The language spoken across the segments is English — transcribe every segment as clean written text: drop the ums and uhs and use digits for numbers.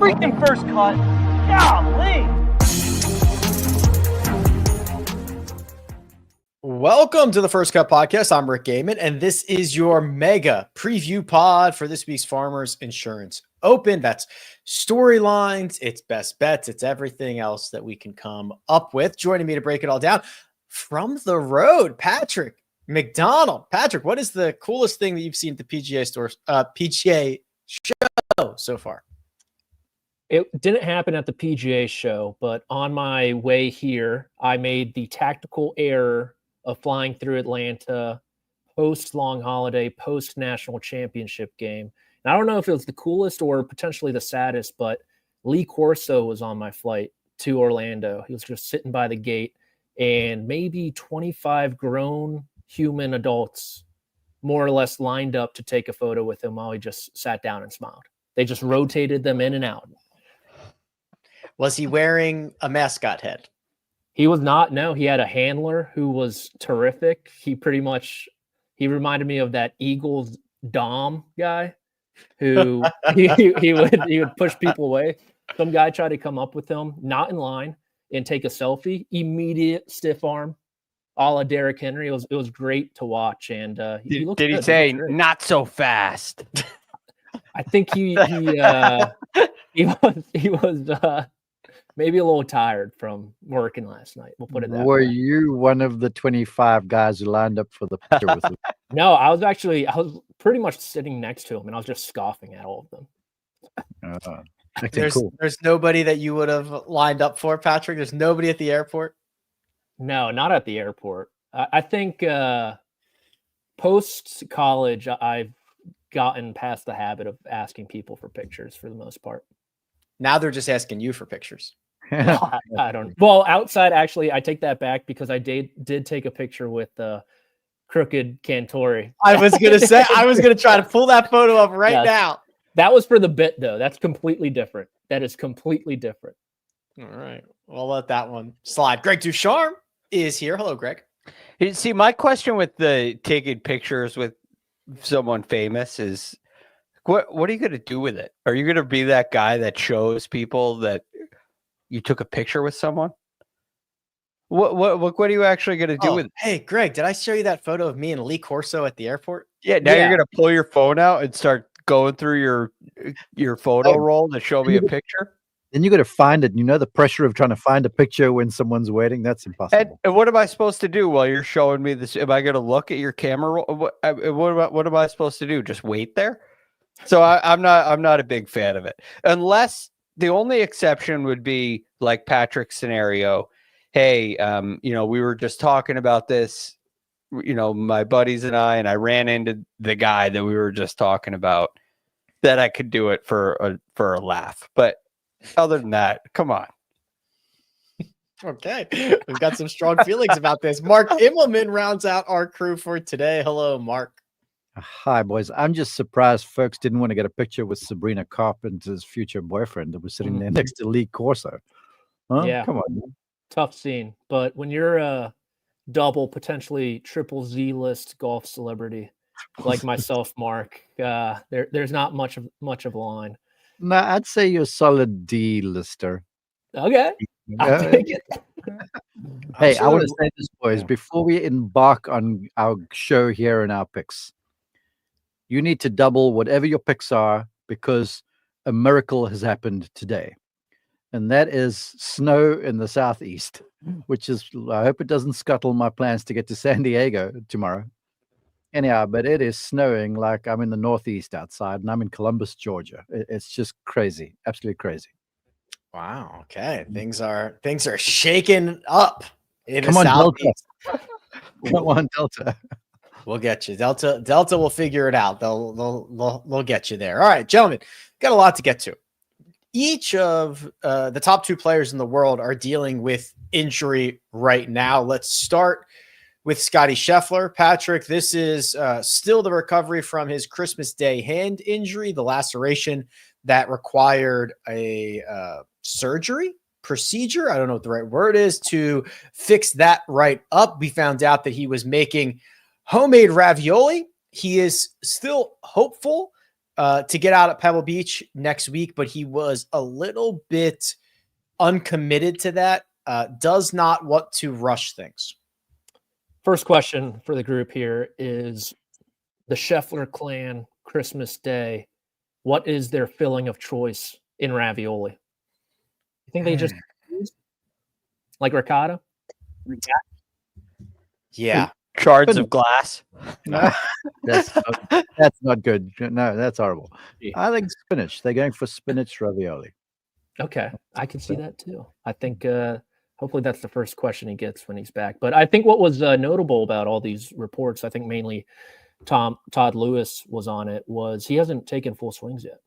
freaking first cut. Golly. Welcome to the First Cut Podcast. I'm Rick Gehman, and this is your mega preview pod for this week's Farmers Insurance Open. That's storylines, it's best bets, it's everything else that we can come up with. Joining me to break it all down from the road, Patrick McDonald. Patrick, what is the coolest thing that you've seen at the PGA show so far? It didn't happen at the PGA show, but on my way here, I made the tactical error of flying through Atlanta post long holiday, post national championship game. And I don't know if it was the coolest or potentially the saddest, but Lee Corso was on my flight to Orlando. He was just sitting by the gate, and maybe 25 grown human adults more or less lined up to take a photo with him while he just sat down and smiled. They just rotated them in and out. Was he wearing a mascot head? He was not. No, he had a handler who was terrific. He reminded me of that Eagles Dom guy who he would push people away. Some guy tried to come up with him, not in line, and take a selfie. Immediate stiff arm, a la Derrick Henry. It was great to watch. And did he say not so fast? I think he was maybe a little tired from working last night. We'll put it that way. Were you one of the 25 guys who lined up for the picture with him? No, I was pretty much sitting next to him, and I was just scoffing at all of them. There's nobody that you would have lined up for, Patrick? There's nobody at the airport? No, not at the airport. I think post-college, I've gotten past the habit of asking people for pictures for the most part. Now they're just asking you for pictures. I don't. Well, outside, actually, I take that back because I did take a picture with Crooked Cantori. I was gonna say I was gonna try to pull that photo up now. That was for the bit, though. That's completely different. That is completely different. All right, we'll let that one slide. Greg DuCharme is here. Hello, Greg. See, my question with the taking pictures with someone famous is, what are you going to do with it? Are you going to be that guy that shows people that you took a picture with someone? What are you actually going to do with it? Hey, Greg, did I show you that photo of me and Lee Corso at the airport? Yeah, now you're going to pull your phone out and start going through your photo roll to show me a picture? Then you got to find it. You know the pressure of trying to find a picture when someone's waiting? That's impossible. And what am I supposed to do while you're showing me this? Am I going to look at your camera roll? What am I supposed to do? Just wait there? So I'm not a big fan of it, unless the only exception would be like Patrick's scenario. Hey, we were just talking about this, my buddies and I ran into the guy that we were just talking about, that I could do it for a laugh. But other than that, come on. Okay, we've got some strong feelings about this. Mark Immelman rounds out our crew for today. Hello, Mark. Hi, boys. I'm just surprised folks didn't want to get a picture with Sabrina Carpenter's future boyfriend that was sitting there next to Lee Corso. Huh? Yeah. Come on, man. Tough scene. But when you're a double, potentially triple Z-list golf celebrity like myself, Mark, there's not much of a line. No, I'd say you're a solid D-lister. Okay. I'll take it. Hey, I want to say this, boys, before we embark on our show here and our picks, you need to double whatever your picks are, because a miracle has happened today. And that is snow in the southeast, which is, I hope it doesn't scuttle my plans to get to San Diego tomorrow. Anyhow, but it is snowing like I'm in the northeast outside, and I'm in Columbus, Georgia. It's just crazy, absolutely crazy. Wow. Okay, things are shaking up in Come the on, southeast. Delta. Come on, Delta. We'll get you. Delta will figure it out. They'll get you there. All right, gentlemen, got a lot to get to. Each of the top two players in the world are dealing with injury right now. Let's start with Scottie Scheffler. Patrick, this is still the recovery from his Christmas Day hand injury, the laceration that required a surgery procedure. I don't know what the right word is to fix that right up. We found out that he was making homemade ravioli. He is still hopeful to get out at Pebble Beach next week, but he was a little bit uncommitted to that. Does not want to rush things. First question for the group here is the Scheffler clan Christmas Day. What is their filling of choice in ravioli? You think they just like ricotta? Yeah. Shards of glass. No, that's not good. No, that's horrible. I think spinach. They're going for spinach ravioli. Okay, I can see that too. I think hopefully that's the first question he gets when he's back. But I think what was notable about all these reports, I think mainly Todd Lewis was on it, was he hasn't taken full swings yet.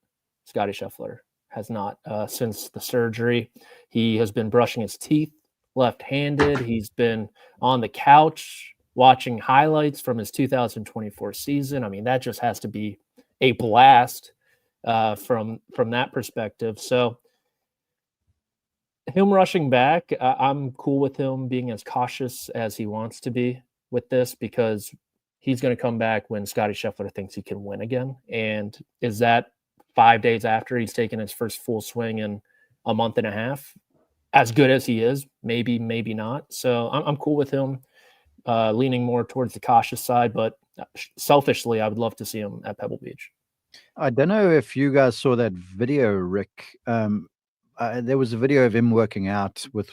Scottie Scheffler has not since the surgery. He has been brushing his teeth left-handed. He's been on the couch watching highlights from his 2024 season. I mean, that just has to be a blast from that perspective. So him rushing back, I'm cool with him being as cautious as he wants to be with this, because he's going to come back when Scottie Scheffler thinks he can win again. And is that 5 days after he's taken his first full swing in a month and a half? As good as he is, maybe, maybe not. So I'm cool with him leaning more towards the cautious side, but selfishly, I would love to see him at Pebble Beach. I don't know if you guys saw that video, Rick. There was a video of him working out with,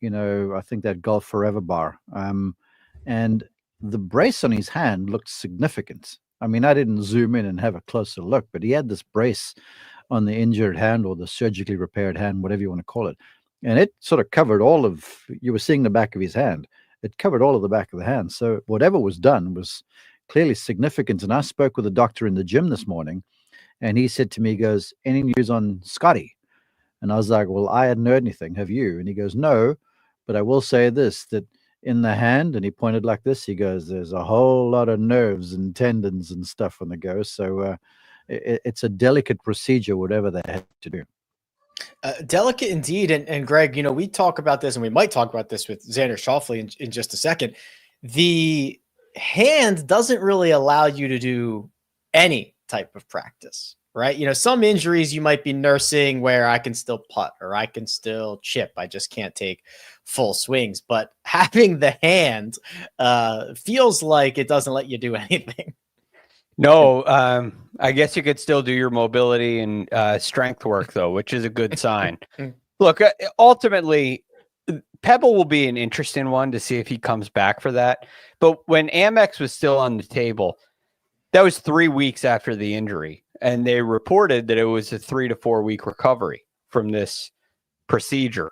I think that Golf Forever bar. And the brace on his hand looked significant. I mean, I didn't zoom in and have a closer look, but he had this brace on the injured hand, or the surgically repaired hand, whatever you want to call it. And it sort of covered you were seeing the back of his hand. It covered all of the back of the hand. So whatever was done was clearly significant. And I spoke with a doctor in the gym this morning, and he said to me, he goes, "Any news on Scottie?" And I was like, "Well, I hadn't heard anything. Have you?" And he goes, "No, but I will say this, that in the hand," and he pointed like this, he goes, "there's a whole lot of nerves and tendons and stuff on the go." So it's a delicate procedure, whatever they had to do. Delicate indeed. And Greg, we talk about this, and we might talk about this with Xander Schauffele in just a second. The hand doesn't really allow you to do any type of practice, right? Some injuries you might be nursing where I can still putt or I can still chip. I just can't take full swings. But having the hand feels like it doesn't let you do anything. No, I guess you could still do your mobility and strength work, though, which is a good sign. Look, ultimately, Pebble will be an interesting one to see if he comes back for that. But when Amex was still on the table, that was 3 weeks after the injury. And they reported that it was a 3 to 4 week recovery from this procedure,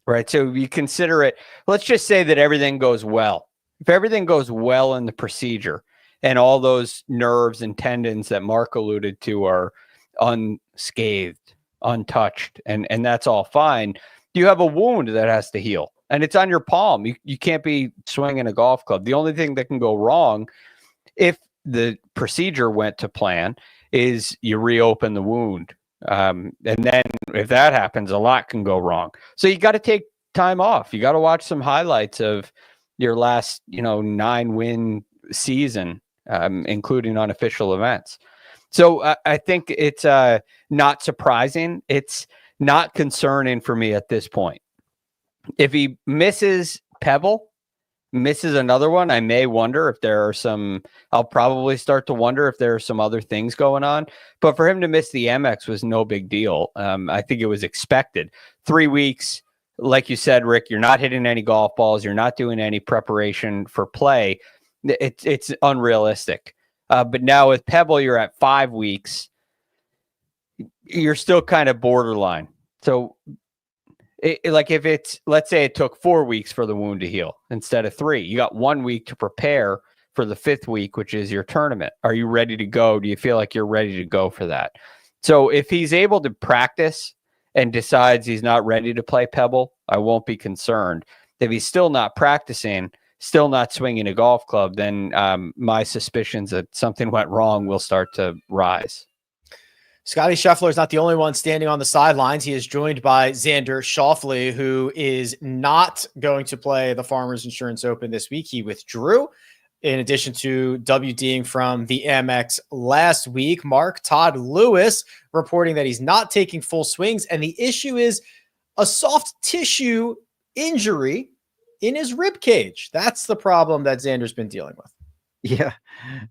right? So you consider it, let's just say that everything goes well. If everything goes well in the procedure, and all those nerves and tendons that Mark alluded to are unscathed, untouched, and that's all fine, you have a wound that has to heal. And it's on your palm. You can't be swinging a golf club. The only thing that can go wrong, if the procedure went to plan, is you reopen the wound. And then if that happens, a lot can go wrong. So you got to take time off. You got to watch some highlights of your last, 9-win season, including unofficial events. So I think it's not surprising. It's not concerning for me at this point. If he misses Pebble, misses another one, I may wonder if there are I'll probably start to wonder if there are some other things going on. But for him to miss the MX was no big deal. I think it was expected. 3 weeks, like you said, Rick, you're not hitting any golf balls. You're not doing any preparation for play. It's unrealistic. But now with Pebble, you're at 5 weeks. You're still kind of borderline. So if it's, let's say it took 4 weeks for the wound to heal instead of 3, you got 1 week to prepare for the 5th week, which is your tournament. Are you ready to go? Do you feel like you're ready to go for that? So if he's able to practice and decides he's not ready to play Pebble, I won't be concerned. If he's still not practicing, still not swinging a golf club, then my suspicions that something went wrong will start to rise. Scottie Scheffler is not the only one standing on the sidelines. He is joined by Xander Schauffele, who is not going to play the Farmers Insurance Open this week. He withdrew in addition to WDing from the MX last week. Mark, Todd Lewis reporting that he's not taking full swings. And the issue is a soft tissue injury in his rib cage. That's the problem that Xander's been dealing with. Yeah.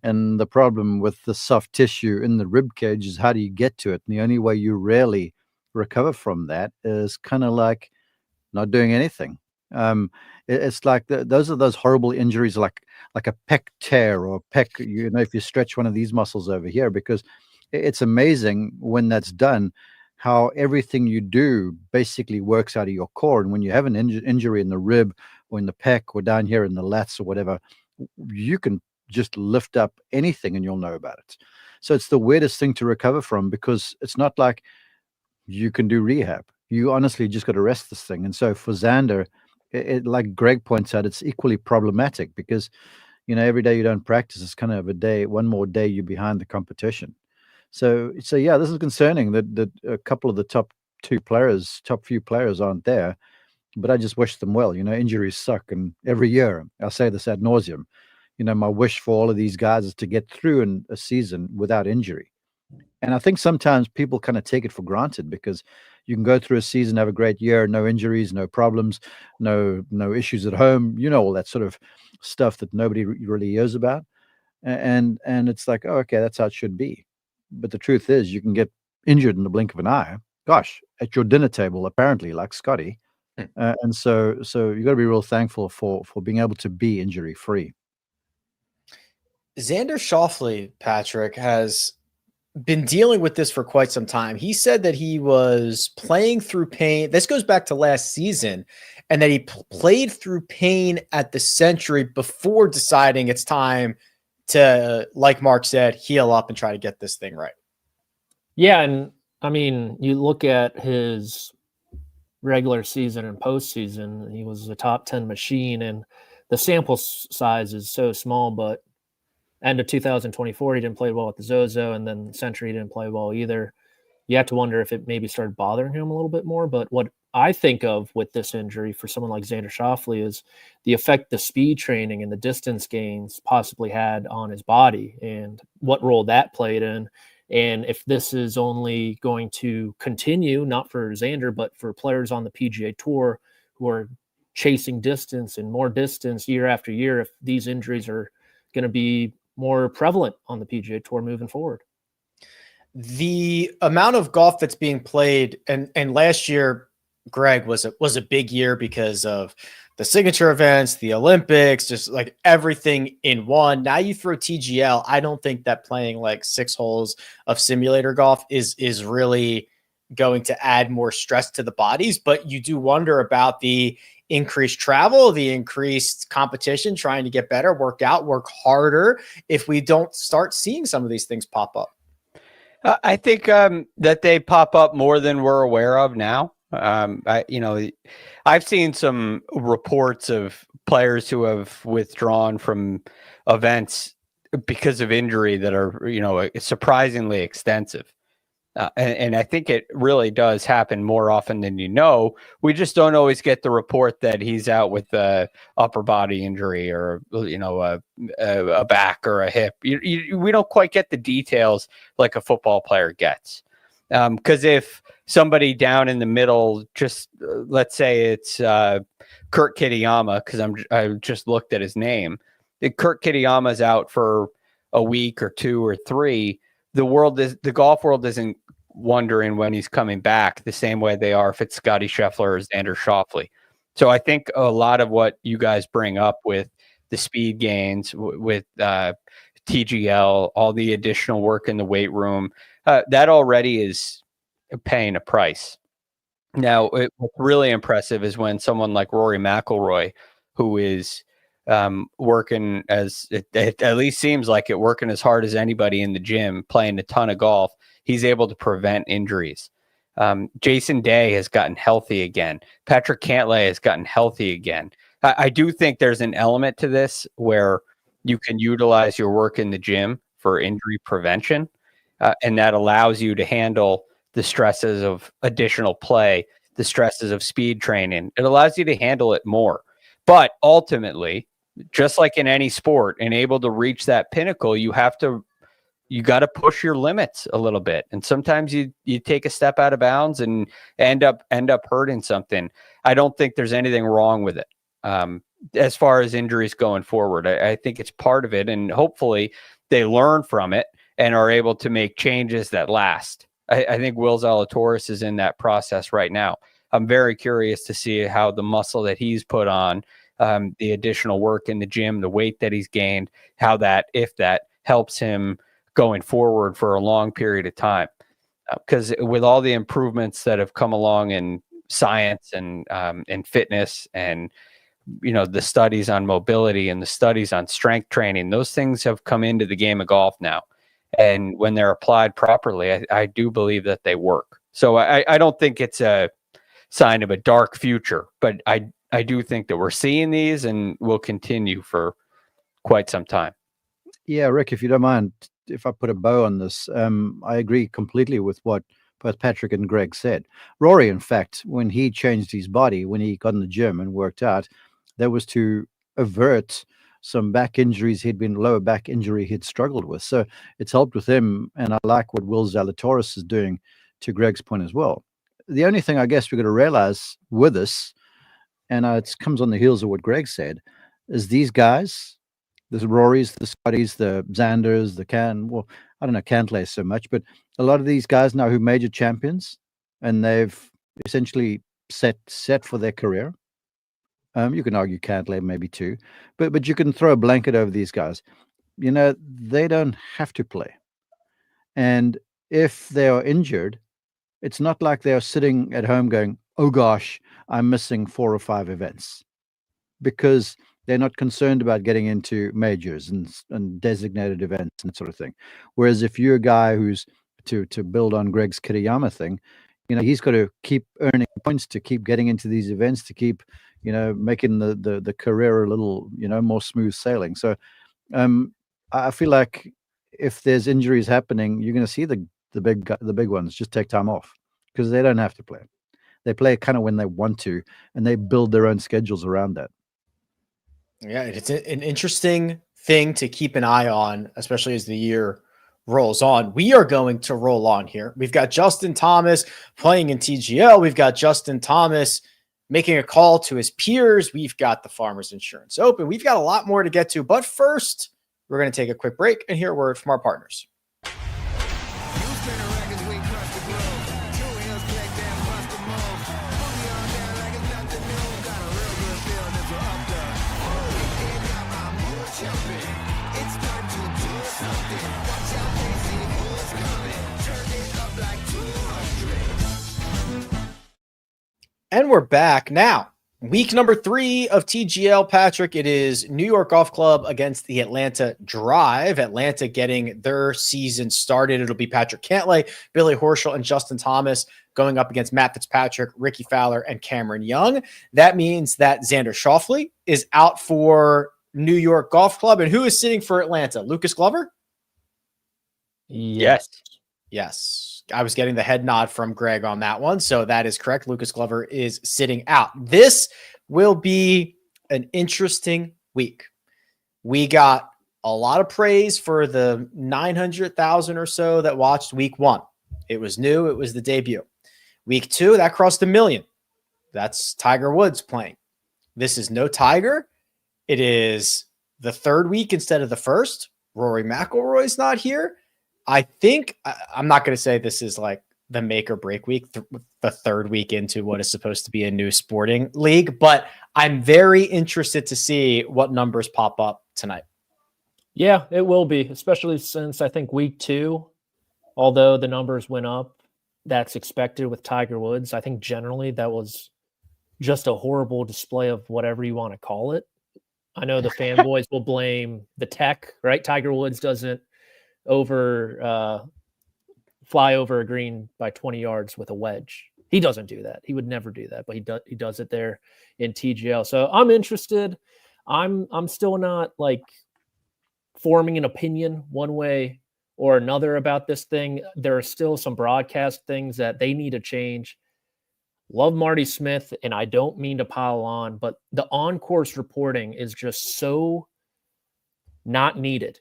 And the problem with the soft tissue in the rib cage is how do you get to it? And the only way you really recover from that is kind of like not doing anything. It's like those are those horrible injuries, like a pec tear or a pec, if you stretch one of these muscles over here, because it's amazing when that's done, how everything you do basically works out of your core. And when you have an injury in the rib or in the pec or down here in the lats or whatever, you can just lift up anything and you'll know about it. So it's the weirdest thing to recover from, because it's not like you can do rehab. You honestly just got to rest this thing. And so for Xander, like Greg points out, it's equally problematic because, every day you don't practice, it's kind of one more day you're behind the competition. So yeah, this is concerning that a couple of the top few players aren't there, but I just wish them well. Injuries suck. And every year I say this ad nauseum, my wish for all of these guys is to get through a season without injury. And I think sometimes people kind of take it for granted, because you can go through a season, have a great year, no injuries, no problems, no issues at home, all that sort of stuff that nobody really hears about. And it's like, oh, okay, that's how it should be. But the truth is, you can get injured in the blink of an eye. Gosh, at your dinner table, apparently, like Scottie. And so you got to be real thankful for being able to be injury free. Xander Schauffele, Patrick, has been dealing with this for quite some time. He said that he was playing through pain. This goes back to last season, and that he played through pain at the Century before deciding it's time to, like Mark said, heal up and try to get this thing right. Yeah. And I mean, you look at his regular season and postseason, he was a top 10 machine, and the sample size is so small, but end of 2024, he didn't play well at the Zozo, and then Century didn't play well either. You have to wonder if it maybe started bothering him a little bit more. But what I think of with this injury for someone like Xander Schauffele is the effect the speed training and the distance gains possibly had on his body, and what role that played in. And if this is only going to continue, not for Xander, but for players on the PGA Tour who are chasing distance and more distance year after year, if these injuries are going to be more prevalent on the PGA Tour moving forward. The amount of golf that's being played, and last year, Greg, was a big year because of the signature events, the Olympics, just like everything in one. Now you throw TGL. I don't think that playing like 6 holes of simulator golf is really going to add more stress to the bodies, but you do wonder about the increased travel, the increased competition, trying to get better, work harder, if we don't start seeing some of these things pop up. I think that they pop up more than we're aware of now. I've seen some reports of players who have withdrawn from events because of injury that are, surprisingly extensive. And I think it really does happen more often than we just don't always get the report that he's out with a upper body injury or, a back or a hip. We don't quite get the details like a football player gets. Because if somebody down in the middle, just let's say it's Kurt Kitayama, because I just looked at his name. If Kurt Kitayama's out for a week or 2 or 3, the golf world isn't wondering when he's coming back the same way they are if it's Scottie Scheffler or Xander Schauffele. So I think a lot of what you guys bring up with the speed gains, with TGL, all the additional work in the weight room, that already is paying a price. Now, what's really impressive is when someone like Rory McIlroy, who is working it at least seems like it, working as hard as anybody in the gym, playing a ton of golf, he's able to prevent injuries. Jason Day has gotten healthy again. Patrick Cantlay has gotten healthy again. I do think there's an element to this where you can utilize your work in the gym for injury prevention, and that allows you to handle the stresses of additional play, the stresses of speed training. It allows you to handle it more. But ultimately, just like in any sport, and able to reach that pinnacle, you got to push your limits a little bit. And sometimes you take a step out of bounds and end up hurting something. I don't think there's anything wrong with it. As far as injuries going forward, I think it's part of it, and hopefully they learn from it and are able to make changes that last. I think Will Zalatoris is in that process right now. I'm very curious to see how the muscle that he's put on, the additional work in the gym, the weight that he's gained, if that helps him going forward for a long period of time. Because with all the improvements that have come along in science and fitness, and the studies on mobility and the studies on strength training, those things have come into the game of golf now. And when they're applied properly, I do believe that they work. So I don't think it's a sign of a dark future, but I do think that we're seeing these and will continue for quite some time. Yeah, Rick, if you don't mind, if I put a bow on this, I agree completely with what both Patrick and Greg said. Rory, in fact, when he changed his body, when he got in the gym and worked out, that was to avert some back injuries. Lower back injury he'd struggled with. So it's helped with him. And I like what Will Zalatoris is doing, to Greg's point as well. The only thing I guess we've got to realize with this, and it comes on the heels of what Greg said, is these guys, the Rorys, the Scotties, the Xanders, I don't know Cantlay so much, but a lot of these guys now who major champions, and they've essentially set for their career. You can argue Cantlay maybe too, but you can throw a blanket over these guys. They don't have to play. And if they are injured, it's not like they are sitting at home going, oh gosh, I'm missing 4 or 5 events, because they're not concerned about getting into majors and designated events and sort of thing. Whereas if you're a guy who's to build on Greg's Kiriyama thing, he's got to keep earning points to keep getting into these events, to keep, making the career a little, more smooth sailing. So I feel like if there's injuries happening, you're going to see the big ones just take time off, because they don't have to play. They play kind of when they want to, and they build their own schedules around that. Yeah, it's an interesting thing to keep an eye on, especially as the year rolls on. We are going to roll on here. We've got Justin Thomas playing in TGL. We've got Justin Thomas making a call to his peers. We've got the Farmers Insurance Open. We've got a lot more to get to. But first, we're going to take a quick break and hear a word from our partners. And we're back now. Week number 3 of TGL, Patrick. It is New York Golf Club against the Atlanta Drive. Atlanta getting their season started. It'll be Patrick Cantlay, Billy Horschel, and Justin Thomas going up against Matt Fitzpatrick, Ricky Fowler, and Cameron Young. That means that Xander Schauffele is out for New York Golf Club. And who is sitting for Atlanta? Lucas Glover? Yes. Yes. I was getting the head nod from Greg on that one. So that is correct. Lucas Glover is sitting out. This will be an interesting week. We got a lot of praise for the 900,000 or so that watched week 1. It was new. It was the debut. Week 2, that crossed 1 million. That's Tiger Woods playing. This is no Tiger. It is the 3rd week instead of the 1st. Rory McIlroy's not here. I think I'm not going to say this is like the make or break week, the 3rd week into what is supposed to be a new sporting league, but I'm very interested to see what numbers pop up tonight. Yeah, it will be, especially since I think week 2, although the numbers went up, that's expected with Tiger Woods. I think generally that was just a horrible display of whatever you want to call it. I know the fanboys will blame the tech, right? Tiger Woods doesn't fly over a green by 20 yards with a wedge. He doesn't do that. He would never do that, but he does it there in TGL. So I'm interested. I'm still not like forming an opinion one way or another about this thing. There are still some broadcast things that they need to change. Love Marty Smith, and I don't mean to pile on, but the on-course reporting is just so not needed.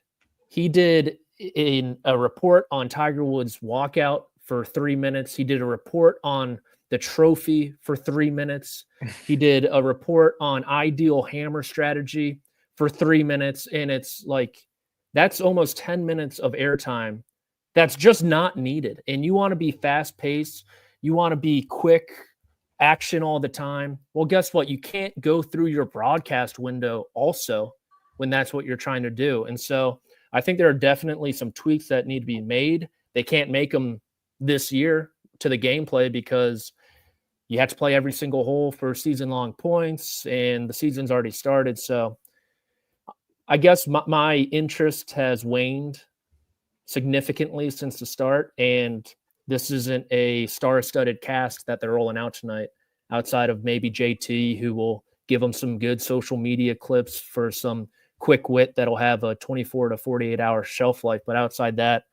He did in a report on Tiger Woods' walkout for 3 minutes. He did a report on the trophy for 3 minutes. He did a report on ideal hammer strategy for 3 minutes. And it's like, that's almost 10 minutes of airtime. That's just not needed. And you want to be fast paced. You want to be quick action all the time. Well, guess what? You can't go through your broadcast window also when that's what you're trying to do. And so I think there are definitely some tweaks that need to be made. They can't make them this year to the gameplay because you have to play every single hole for season-long points, and the season's already started. So I guess my interest has waned significantly since the start, and this isn't a star-studded cast that they're rolling out tonight outside of maybe JT, who will give them some good social media clips for some quick wit that'll have a 24 to 48 hour shelf life. But outside that,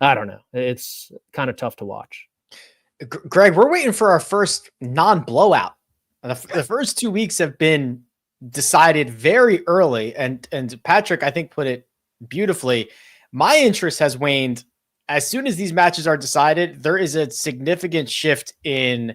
I don't know. It's kind of tough to watch. Greg, we're waiting for our first non-blowout. The first 2 weeks have been decided very early, and Patrick, I think, put it beautifully. My interest has waned as soon as these matches are decided. There is a significant shift in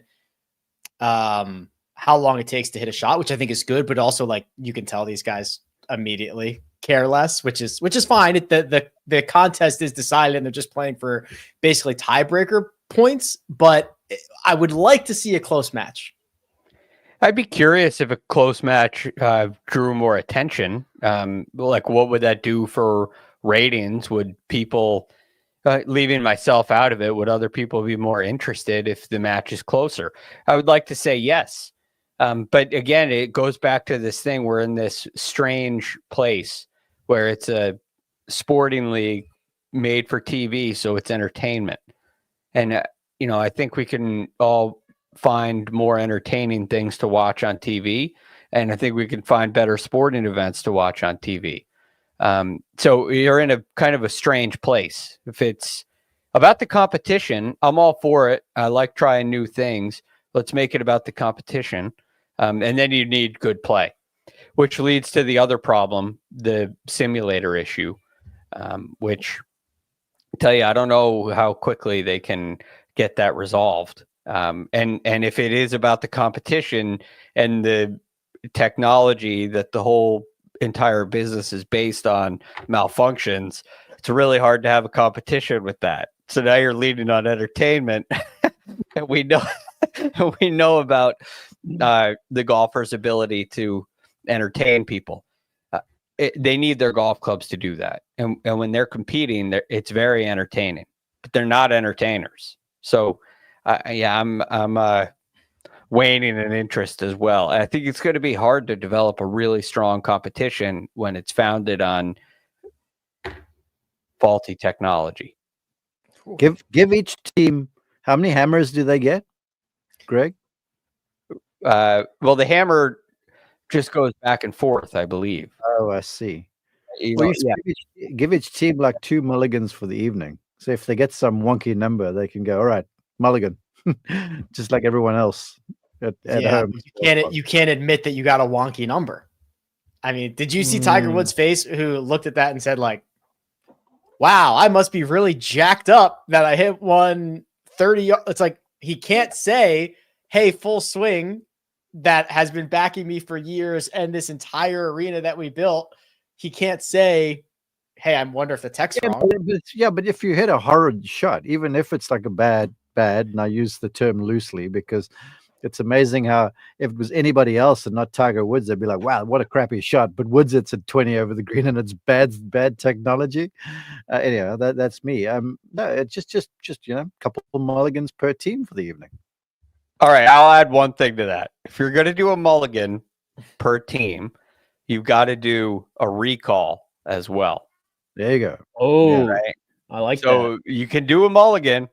how long it takes to hit a shot, which I think is good, but also like you can tell these guys immediately care less, which is fine. The contest is decided and they're just playing for basically tiebreaker points, but I would like to see a close match. I'd be curious if a close match drew more attention. Like, what would that do for ratings? Would people, leaving myself out of it, would other people be more interested if the match is closer? I would like to say yes. But again, it goes back to this thing. We're in this strange place where it's a sporting league made for TV, so it's entertainment. And, I think we can all find more entertaining things to watch on TV. And I think we can find better sporting events to watch on TV. So you're in a kind of a strange place. If it's about the competition, I'm all for it. I like trying new things. Let's make it about the competition. And then you need good play, which leads to the other problem, the simulator issue, which I tell you, I don't know how quickly they can get that resolved. And if it is about the competition and the technology that the whole entire business is based on malfunctions, it's really hard to have a competition with that. So now you're leaning on entertainment. And we know about the golfer's ability to entertain people. They need their golf clubs to do that. And when they're competing, it's very entertaining, but they're not entertainers. So I'm waning in interest as well. I think it's going to be hard to develop a really strong competition when it's founded on faulty technology. Give each team, how many hammers do they get, Greg? Well, the hammer just goes back and forth, I believe. Oh, I see. Give each team like 2 mulligans for the evening. So if they get some wonky number, they can go, all right, mulligan, just like everyone else at home. You can't admit that you got a wonky number. I mean, did you see Tiger Woods' face, who looked at that and said, like, wow, I must be really jacked up that I hit 130. It's like, he can't say, hey, full swing that has been backing me for years and this entire arena that we built. He can't say, hey, I wonder if the tech's wrong. But if you hit a horrid shot, even if it's like a bad, and I use the term loosely because it's amazing how if it was anybody else and not Tiger Woods, they'd be like, wow, what a crappy shot. But Woods, it's at 20 over the green and it's bad technology. Anyhow, that's me. No, it's just a couple of mulligans per team for the evening. All right, I'll add one thing to that. If you're going to do a mulligan per team, you've got to do a recall as well. There you go. Oh, yeah, right? I like that. So you can do a mulligan,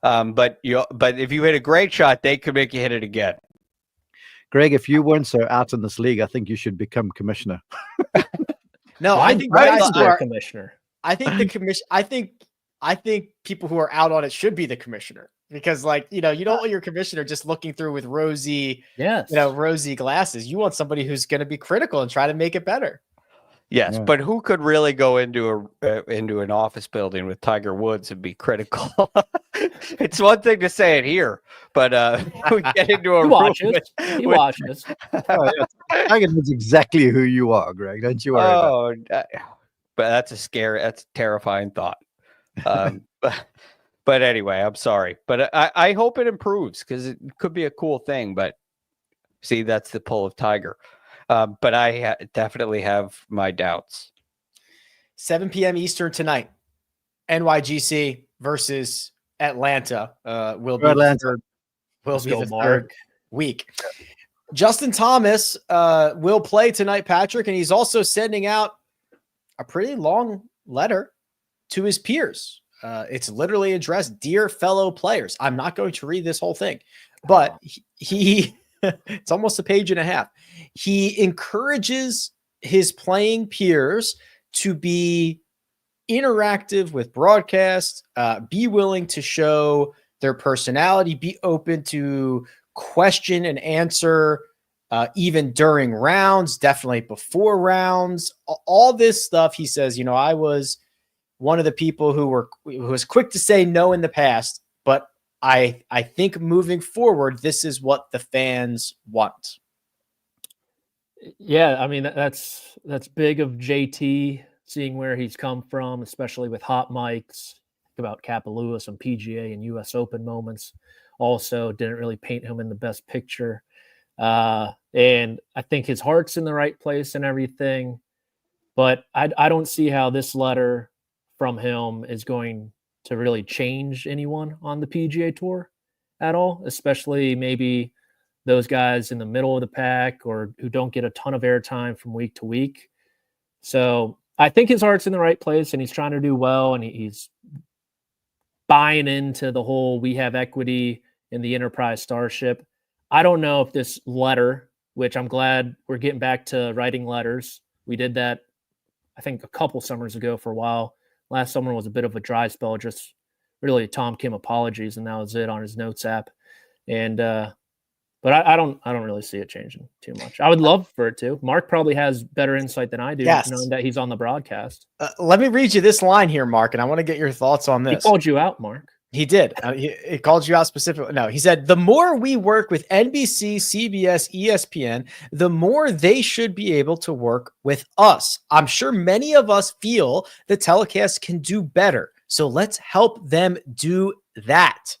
but if you hit a great shot, they could make you hit it again. Greg, if you weren't so out in this league, I think you should become commissioner. No, I think guys are commissioner. I think the commission. I think people who are out on it should be the commissioner. because, like, you don't want your commissioner just looking through with rosy glasses. You want somebody who's going to be critical and try to make it better. Yes, Yeah. but who could really go into an office building with Tiger Woods and be critical? It's one thing to say it here, but we get into a room He watches. Oh, yeah. Tiger knows exactly who you are, Greg. Don't you worry about it. But that's a terrifying thought. But anyway, I'm sorry, but I hope it improves because it could be a cool thing. But see, that's the pull of Tiger. But I definitely have my doubts. 7 p.m. Eastern tonight, NYGC versus Atlanta will be the third week. Justin Thomas will play tonight, Patrick, and he's also sending out a pretty long letter to his peers. It's literally addressed, "Dear fellow players." I'm not going to read this whole thing, but he it's almost a page and a half. He encourages his playing peers to be interactive with broadcast, be willing to show their personality, be open to question and answer, even during rounds, definitely before rounds, all this stuff. He says, I was one of the people who was quick to say no in the past, but I think moving forward, this is what the fans want. Yeah, I mean, that's big of JT, seeing where he's come from, especially with hot mics. Think about Kappa Lewis and PGA and US Open moments. Also didn't really paint him in the best picture. And I think his heart's in the right place and everything. But I don't see how this letter from him is going to really change anyone on the PGA Tour at all, especially maybe those guys in the middle of the pack or who don't get a ton of airtime from week to week. So I think his heart's in the right place and he's trying to do well, and he's buying into the whole "we have equity in the enterprise starship." I don't know if this letter, which I'm glad we're getting back to writing letters. We did that, I think, a couple summers ago for a while. Last summer was a bit of a dry spell, just really Tom Kim apologies, and that was it on his notes app. And but I don't really see it changing too much. I would love for it to. Mark probably has better insight than I do, knowing that he's on the broadcast. Let me read you this line here, Mark, and I want to get your thoughts on this. He called you out, Mark. He did. He called you out specifically. No, he said, "The more we work with NBC, CBS, ESPN, the more they should be able to work with us. I'm sure many of us feel the telecast can do better. So let's help them do that."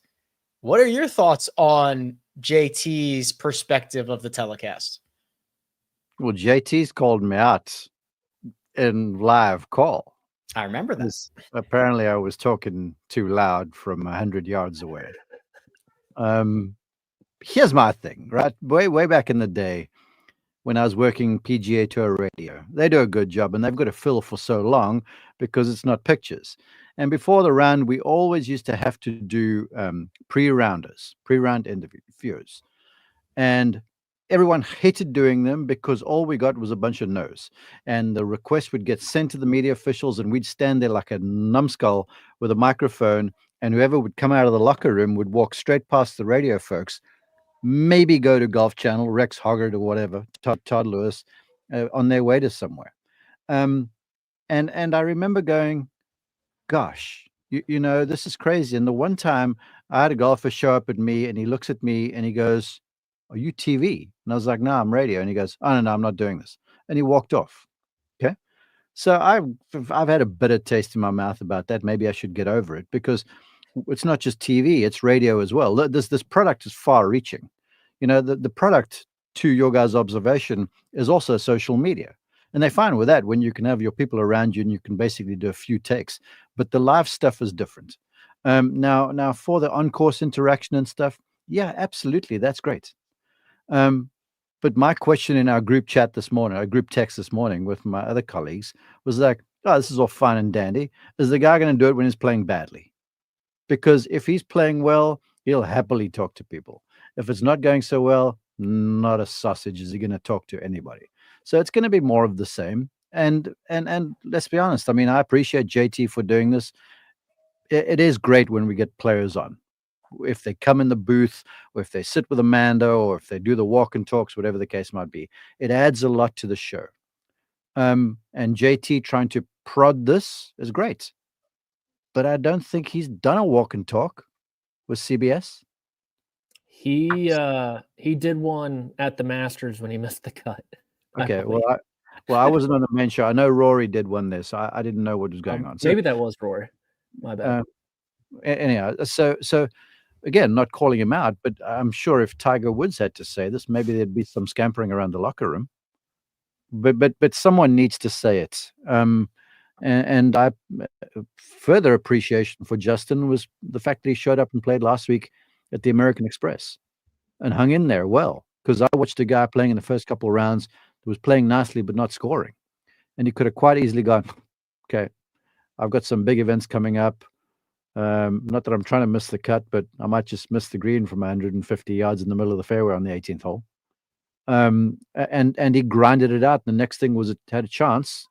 What are your thoughts on JT's perspective of the telecast? Well, JT's called me out in live call. I remember this. Apparently, I was talking too loud from 100 yards away. Here's my thing, right? Way back in the day, when I was working PGA Tour radio, they do a good job, and they've got to fill for so long because it's not pictures. And before the round, we always used to have to do pre-round interviews, and everyone hated doing them because all we got was a bunch of no's. And the request would get sent to the media officials, and we'd stand there like a numbskull with a microphone, and whoever would come out of the locker room would walk straight past the radio folks, maybe go to Golf Channel, Rex Hoggard or whatever, Todd Lewis, on their way to somewhere. And I remember going, gosh, you know, this is crazy. And the one time I had a golfer show up at me, and he looks at me and he goes, "Are you TV?" And I was like, "No, I'm radio." And he goes, "Oh, no, I'm not doing this." And he walked off. Okay. So I've had a bitter taste in my mouth about that. Maybe I should get over it, because it's not just TV, it's radio as well. This product is far reaching. You know, the product, to your guys' observation, is also social media. And they're fine with that when you can have your people around you and you can basically do a few takes. But the live stuff is different. Now for the on-course interaction and stuff, yeah, absolutely, that's great. But my question in our group chat this morning, our group text this morning with my other colleagues, was like, "Oh, this is all fine and dandy. Is the guy going to do it when he's playing badly? Because if he's playing well, he'll happily talk to people. If it's not going so well, not a sausage is he going to talk to anybody." So it's going to be more of the same. And let's be honest. I mean, I appreciate JT for doing this. It is great when we get players on. if they come in the booth, or if they sit with Amanda, or if they do the walk and talks, whatever the case might be. It adds a lot to the show. And JT trying to prod this is great. But I don't think he's done a walk and talk with CBS. He did one at the Masters when he missed the cut. Okay, I wasn't on the main show. I know Rory did one there, so I didn't know what was going on. So, maybe that was Rory. My bad. Anyhow, so again, not calling him out, but I'm sure if Tiger Woods had to say this, maybe there'd be some scampering around the locker room. But someone needs to say it. And I further appreciation for Justin was the fact that he showed up and played last week at the American Express and hung in there well. Because I watched a guy playing in the first couple of rounds who was playing nicely but not scoring, and he could have quite easily gone, okay, I've got some big events coming up. Not that I'm trying to miss the cut, but I might just miss the green from 150 yards in the middle of the fairway on the 18th hole. And he grinded it out. The next thing was it had a chance,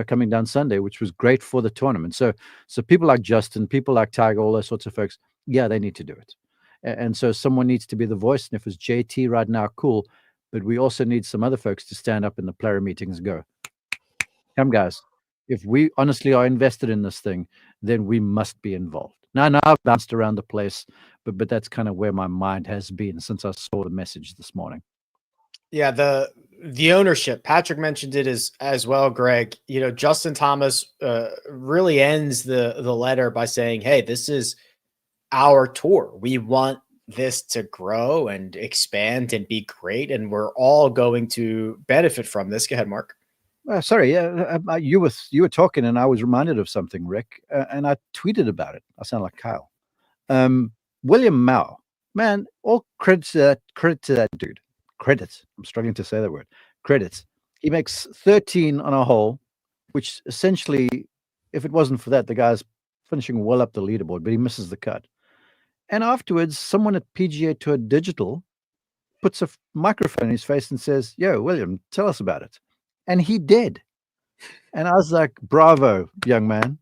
coming down Sunday, which was great for the tournament. So people like Justin, people like Tiger, all those sorts of folks, yeah, they need to do it. And so someone needs to be the voice. And if it's JT right now, cool. But we also need some other folks to stand up in the player meetings and go, come guys, if we honestly are invested in this thing, then we must be involved. Now I've bounced around the place, but that's kind of where my mind has been since I saw the message this morning. Yeah, the ownership. Patrick mentioned it as well, Greg. Justin Thomas really ends the letter by saying, hey, this is our tour. We want this to grow and expand and be great, and we're all going to benefit from this. Go ahead, Mark. Sorry, you were talking, and I was reminded of something, Rick, and I tweeted about it. I sound like Kyle. William Mao, man, all credit to that dude. Credits. I'm struggling to say that word. Credits. He makes 13 on a hole, which essentially, if it wasn't for that, the guy's finishing well up the leaderboard, but he misses the cut. And afterwards, someone at PGA Tour Digital puts a microphone in his face and says, yo, William, tell us about it. And he did. And I was like, bravo, young man.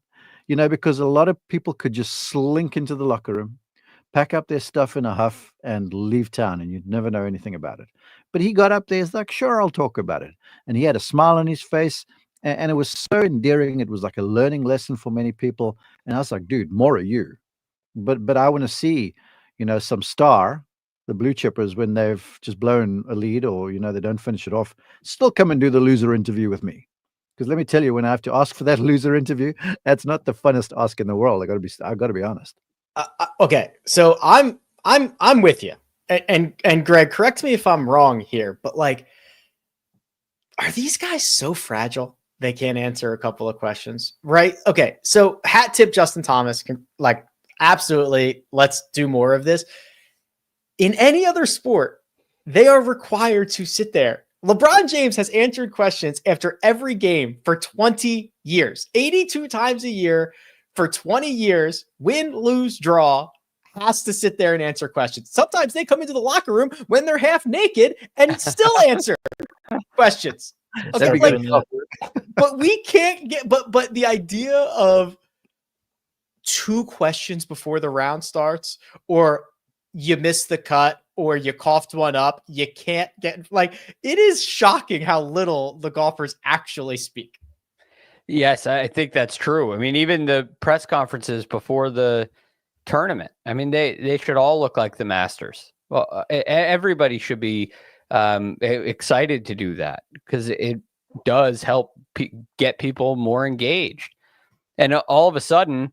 Because a lot of people could just slink into the locker room, pack up their stuff in a huff and leave town, and you'd never know anything about it. But he got up there, he's like, sure, I'll talk about it. And he had a smile on his face, and it was so endearing. It was like a learning lesson for many people. And I was like, dude, more of you. But I want to see, some star, the blue chippers, when they've just blown a lead or, they don't finish it off, still come and do the loser interview with me. Because let me tell you, when I have to ask for that loser interview, that's not the funnest ask in the world. I've got to be honest. Okay, so I'm with you, and Greg, correct me if I'm wrong here, but are these guys so fragile they can't answer a couple of questions, right? Okay, so hat tip Justin Thomas, absolutely, let's do more of this. In any other sport, they are required to sit there. LeBron James has answered questions after every game for 20 years, 82 times a year. For 20 years, win, lose, draw, has to sit there and answer questions. Sometimes they come into the locker room when they're half naked and still answer questions. Okay, but we can't get, but the idea of 2 questions before the round starts, or you missed the cut, or you coughed one up, you can't get, it is shocking how little the golfers actually speak. Yes, I think that's true. I mean, even the press conferences before the tournament, I mean, they should all look like the Masters. Well, everybody should be excited to do that, because it does help get people more engaged. And all of a sudden,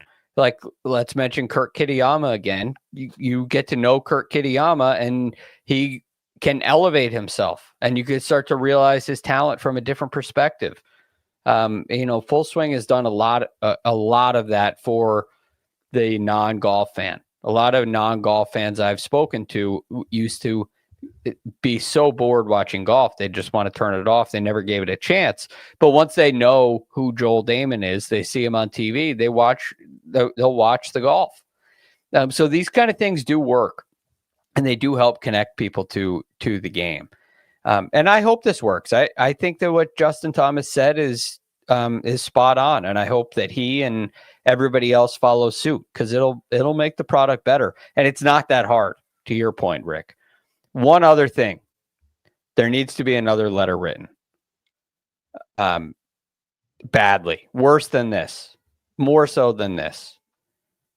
let's mention Kurt Kitayama again. You get to know Kurt Kitayama, and he can elevate himself, and you can start to realize his talent from a different perspective. Full Swing has done a lot of that for the non-golf fan. A lot of non-golf fans I've spoken to used to be so bored watching golf, they just want to turn it off. They never gave it a chance. But once they know who Joel Damon is, they see him on TV, they'll watch the golf. So these kind of things do work, and they do help connect people to the game. And I hope this works. I think that what Justin Thomas said is is spot on, and I hope that he and everybody else follows suit, because it'll make the product better, and it's not that hard. To your point, Rick. One other thing, there needs to be another letter written. Badly, worse than this, more so than this,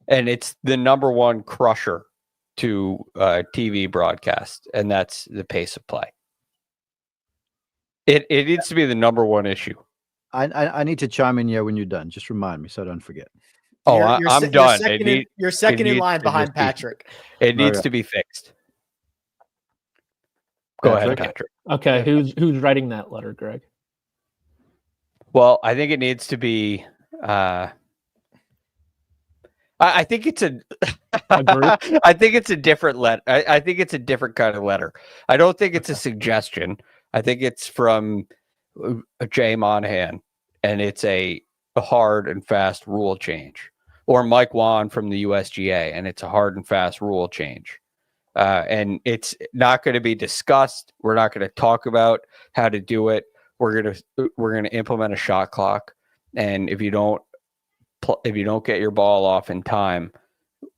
and it's the number one crusher to TV broadcast, and that's the pace of play. It needs to be the number one issue. I need to chime in here when you're done. Just remind me so I don't forget. Oh, I'm done. You're second in line behind Patrick. It needs to be fixed. Go ahead, Patrick. Okay, who's writing that letter, Greg? Well, I think it needs to be. I think it's a group? I think it's a different letter. I think it's a different kind of letter. I don't think it's a suggestion. I think it's from Jay Monahan, and it's a hard and fast rule change. Or Mike Wan from the USGA, and it's a hard and fast rule change. And it's not going to be discussed. We're not going to talk about how to do it. We're going to implement a shot clock, and if you don't get your ball off in time,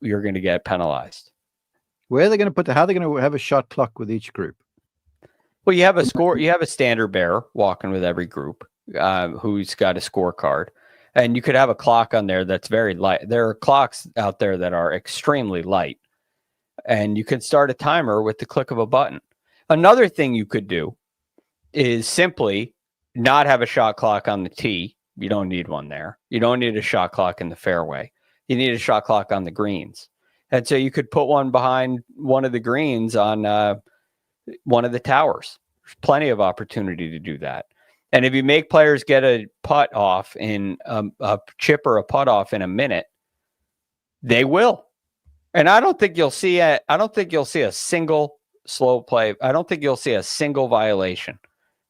you're going to get penalized. Where are they going to put how are they going to have a shot clock with each group? Well, you have a score. You have a standard bearer walking with every group who's got a scorecard, and you could have a clock on there that's very light. There are clocks out there that are extremely light, and you can start a timer with the click of a button. Another thing you could do is simply not have a shot clock on the tee. You don't need one there. You don't need a shot clock in the fairway. You need a shot clock on the greens. And so you could put one behind one of the greens on one of the towers. There's plenty of opportunity to do that. And if you make players get a putt off in a chip or a putt off in a minute, they will. And I don't think you'll see a single slow play. I don't think you'll see a single violation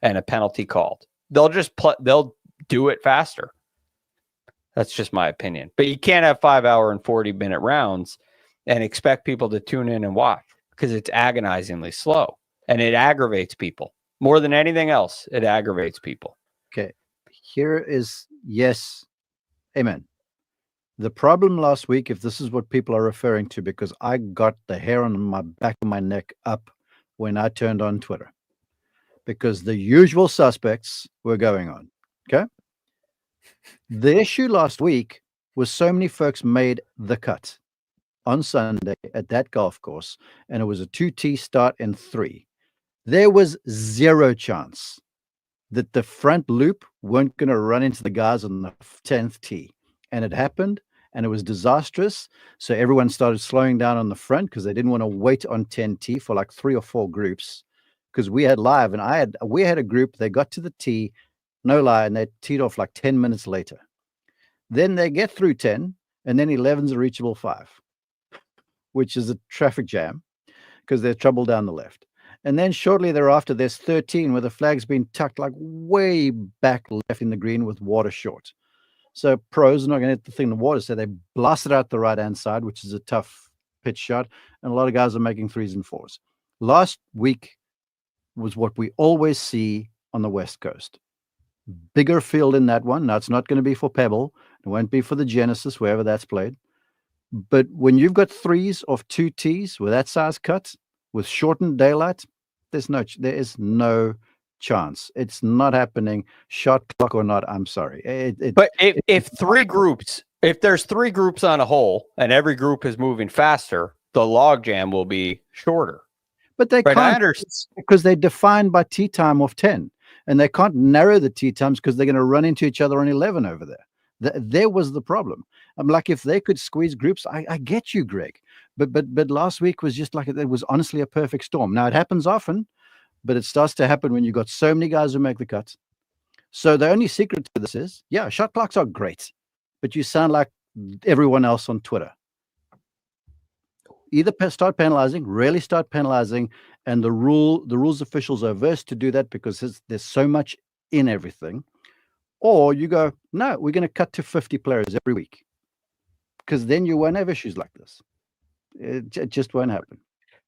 and a penalty called. They'll just they'll do it faster. That's just my opinion. But you can't have 5-hour and 40-minute rounds and expect people to tune in and watch, because it's agonizingly slow and it aggravates people more than anything else. It aggravates people. Okay. Here is yes. Amen. The problem last week, if this is what people are referring to, because I got the hair on my back of my neck up when I turned on Twitter, because the usual suspects were going on. Okay. The issue last week was so many folks made the cut on Sunday at that golf course, and it was a 2-tee start and 3. There was zero chance that the front loop weren't going to run into the guys on the 10th tee. And it happened, and it was disastrous. So everyone started slowing down on the front because they didn't want to wait on 10T for like 3 or 4 groups. Because we had live, and we had a group, they got to the tee, no lie, and they teed off like 10 minutes later. Then they get through 10, and then 11's a reachable 5, which is a traffic jam because there's trouble down the left. And then shortly thereafter, there's 13 where the flag's been tucked like way back left in the green with water short. So pros are not going to hit the thing in the water, so they blast it out the right-hand side, which is a tough pitch shot, and a lot of guys are making 3s and 4s. Last week was what we always see on the West Coast. Bigger field in that one. Now, it's not going to be for Pebble. It won't be for the Genesis, wherever that's played. But when you've got 3s off 2 tees with that size cut, with shortened daylight, there is no chance. It's not happening, shot clock or not. I'm sorry. But if there's 3 groups on a hole and every group is moving faster, the log jam will be shorter. But they can't, because they're defined by tee time of 10, and they can't narrow the tee times because they're going to run into each other on 11 over there. There was the problem. I'm like, if they could squeeze groups, I get you, Greg. But last week was just like, it was honestly a perfect storm. Now, it happens often, but it starts to happen when you got so many guys who make the cuts. So the only secret to this is, yeah, shot clocks are great, but you sound like everyone else on Twitter. Either start penalizing, really start penalizing, and the rules officials are averse to do that because there's so much in everything. Or you go, no, we're going to cut to 50 players every week, because then you won't have issues like this. It just won't happen.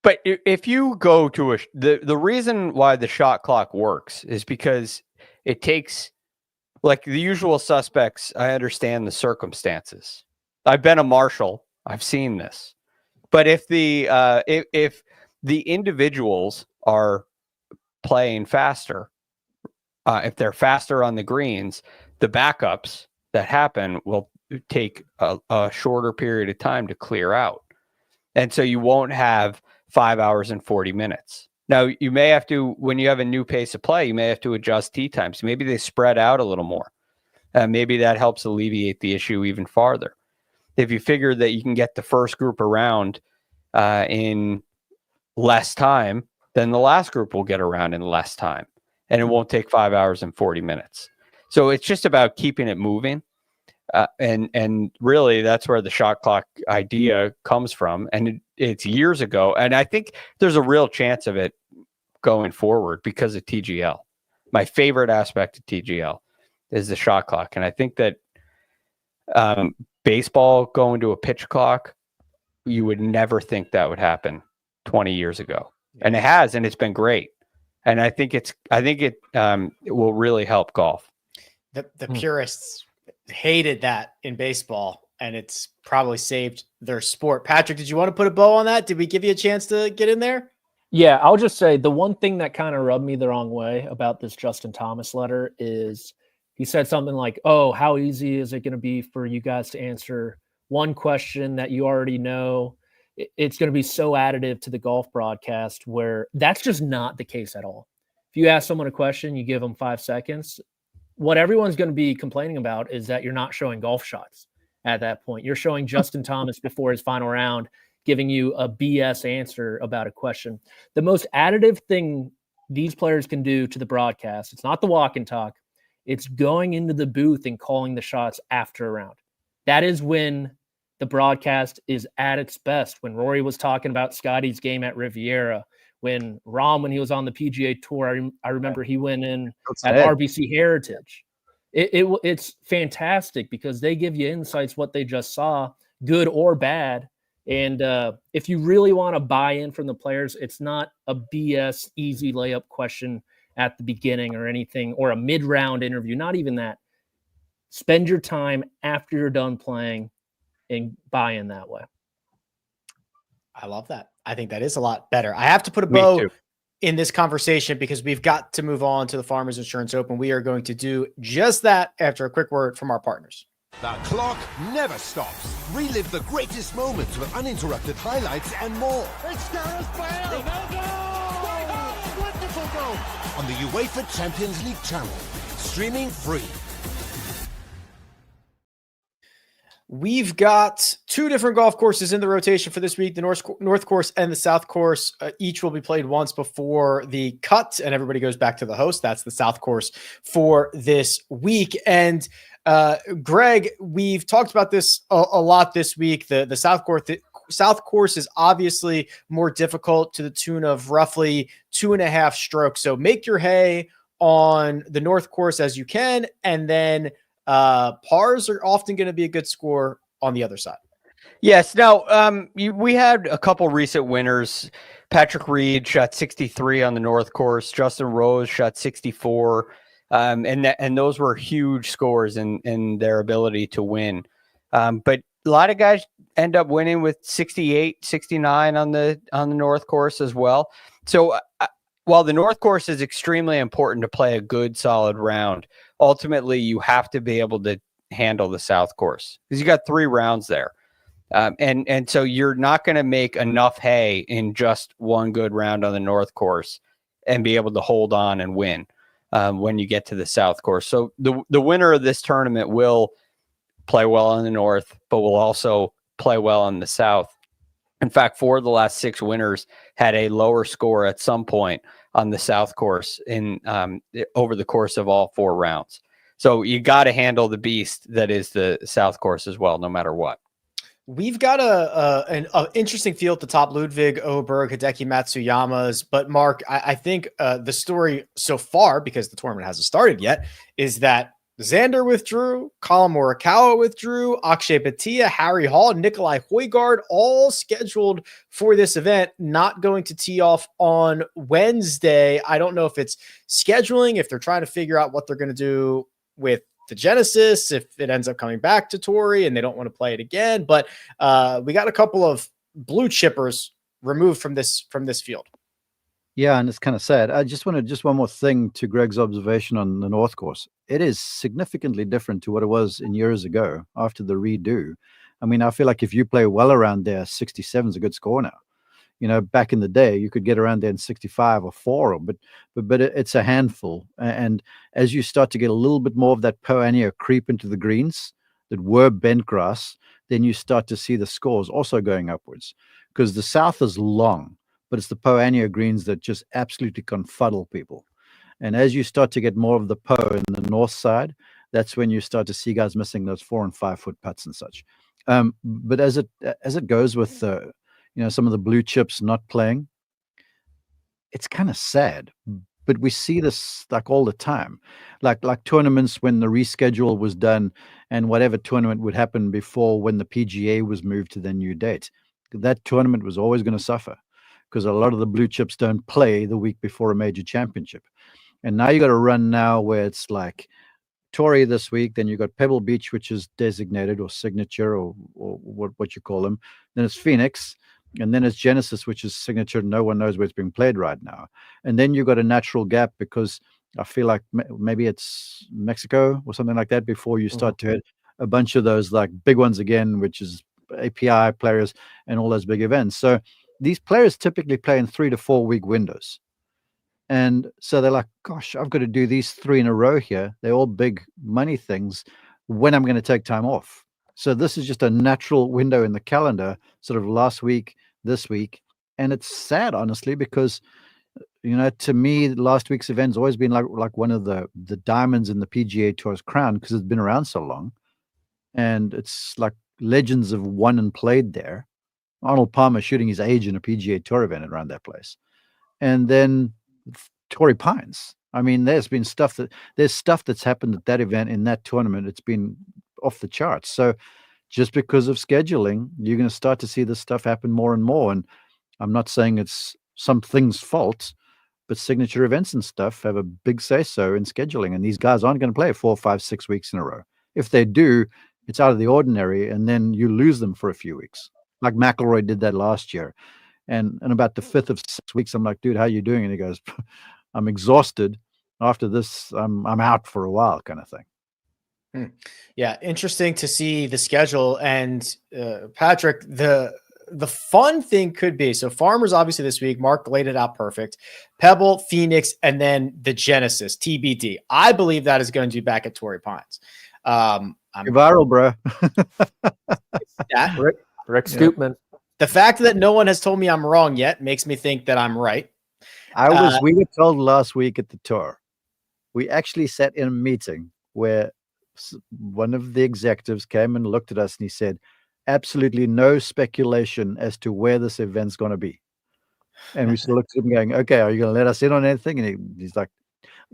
But if you go to the reason why the shot clock works is because it takes like the usual suspects, I understand the circumstances. I've been a marshal. I've seen this. But if the individuals are playing faster, if they're faster on the greens, the backups that happen will take a shorter period of time to clear out. And so you won't have 5 hours and 40 minutes. Now, you may have to, when you have a new pace of play, you may have to adjust tee times. Maybe they spread out a little more. Maybe that helps alleviate the issue even farther. If you figure that you can get the first group around in less time, then the last group will get around in less time. And it won't take 5 hours and 40 minutes. So it's just about keeping it moving. And really, that's where the shot clock idea comes from. And it's years ago. And I think there's a real chance of it going forward because of TGL. My favorite aspect of TGL is the shot clock. And I think that baseball going to a pitch clock, you would never think that would happen 20 years ago. And it has, and it's been great. And I think it will really help golf. The purists hated that in baseball, and it's probably saved their sport. Patrick, did you want to put a bow on that? Did we give you a chance to get in there? Yeah, I'll just say the one thing that kind of rubbed me the wrong way about this Justin Thomas letter is he said something like, oh, how easy is it going to be for you guys to answer one question that you already know? It's going to be so additive to the golf broadcast, where that's just not the case at all. If you ask someone a question, you give them 5 seconds. What everyone's going to be complaining about is that you're not showing golf shots at that point. You're showing Justin Thomas before his final round, giving you a BS answer about a question. The most additive thing these players can do to the broadcast, it's not the walk and talk, it's going into the booth and calling the shots after a round. That is when the broadcast is at its best. When Rory was talking about Scottie's game at Riviera, when he was on the PGA Tour, I remember he went in at RBC Heritage. It's fantastic because they give you insights what they just saw, good or bad. And if you really want to buy in from the players, it's not a BS easy layup question at the beginning or anything, or a mid-round interview, not even that. Spend your time after you're done playing and buy in that way. I love that. I think that is a lot better. I have to put a bow in this conversation because we've got to move on to the Farmers Insurance Open. We are going to do just that after a quick word from our partners. The clock never stops. Relive the greatest moments with uninterrupted highlights and more. It's Gareth Bale! Ronaldo! Wonderful goal! On the UEFA Champions League channel. Streaming free. We've got two different golf courses in the rotation for this week, the North Course and the South Course. Each will be played once before the cut, and everybody goes back to the host. That's the South Course for this week. And Greg, we've talked about this a lot this week. The South Course is obviously more difficult, to the tune of roughly 2.5 strokes. So make your hay on the North Course as you can, and then pars are often going to be a good score on the other side. Yes. Now, we had a couple recent winners. Patrick Reed shot 63 on the North Course. Justin Rose shot 64. And those were huge scores in their ability to win. But a lot of guys end up winning with 68, 69 on the North Course as well. So while the North Course is extremely important to play a good, solid round, ultimately you have to be able to handle the South Course because you got 3 rounds there. And so you're not going to make enough hay in just one good round on the North Course and be able to hold on and win when you get to the South Course. So the winner of this tournament will play well on the North, but will also play well on the South. In fact, 4 of the last 6 winners had a lower score at some point on the South Course in over the course of all 4 rounds. So you got to handle the beast that is the South Course as well, no matter what. We've got an interesting field at the top: Ludwig, Oberg, Hideki Matsuyamas. But Mark, I think the story so far, because the tournament hasn't started yet, is that Xander withdrew, Colin Morikawa withdrew, Akshay Bhatia, Harry Hall, Nikolai Højgaard, all scheduled for this event, not going to tee off on Wednesday. I don't know if it's scheduling, if they're trying to figure out what they're going to do with to Genesis if it ends up coming back to Torrey and they don't want to play it again. But we got a couple of blue chippers removed from this field. Yeah, and it's kind of sad. I just wanted one more thing to Greg's observation on the North Course. It is significantly different to what it was in years ago after the redo. I mean, I feel like if you play well around there, 67 is a good score now. You know, back in the day, you could get around there in 65 or 4, but it's a handful. And as you start to get a little bit more of that Poania creep into the greens that were bent grass, then you start to see the scores also going upwards, because the South is long, but it's the Poania greens that just absolutely confuddle people. And as you start to get more of the Po in the north side, that's when you start to see guys missing those 4 and 5 foot putts and such. But as it goes with some of the blue chips not playing, it's kind of sad. But we see this like all the time, like tournaments when the reschedule was done, and whatever tournament would happen before when the PGA was moved to the new date, that tournament was always going to suffer because a lot of the blue chips don't play the week before a major championship. And now you got a run now where it's like Torrey this week, then you got Pebble Beach, which is designated or signature or what you call them. Then it's Phoenix, and then it's Genesis, which is signature. No one knows where it's being played right now. And then you got a natural gap because I feel like maybe it's Mexico or something like that before you start to hit a bunch of those like big ones again, which is API players and all those big events. So these players typically play in 3 to 4 week windows. And so they're like, gosh, I've got to do these 3 in a row here. They're all big money things when I'm going to take time off. So this is just a natural window in the calendar, sort of last week, this week. And it's sad, honestly, because, to me, last week's event's always been like one of the diamonds in the PGA Tour's crown because it's been around so long. And it's like legends have won and played there. Arnold Palmer shooting his age in a PGA Tour event around that place. And then Torrey Pines. I mean, there's stuff that's happened at that event in that tournament. It's been off the charts. So just because of scheduling, you're going to start to see this stuff happen more and more. And I'm not saying it's something's fault, but signature events and stuff have a big say-so in scheduling. And these guys aren't going to play 4, 5, 6 weeks in a row. If they do, it's out of the ordinary, and then you lose them for a few weeks. Like McIlroy did that last year. And about the 5th of 6 weeks, I'm like, dude, how are you doing? And he goes, I'm exhausted. After this, I'm out for a while, kind of thing. Yeah, interesting to see the schedule. And Patrick, the fun thing could be, so Farmers obviously this week, Mark laid it out perfect. Pebble, Phoenix, and then the Genesis, TBD. I believe that is going to be back at Torrey Pines. I'm viral, bro. Rick Scoopman. The fact that no one has told me I'm wrong yet makes me think that I'm right. We were told last week at the tour. We actually sat in a meeting where one of the executives came and looked at us and he said, absolutely no speculation as to where this event's going to be. And we still looked at him going, okay, are you going to let us in on anything? And he's like,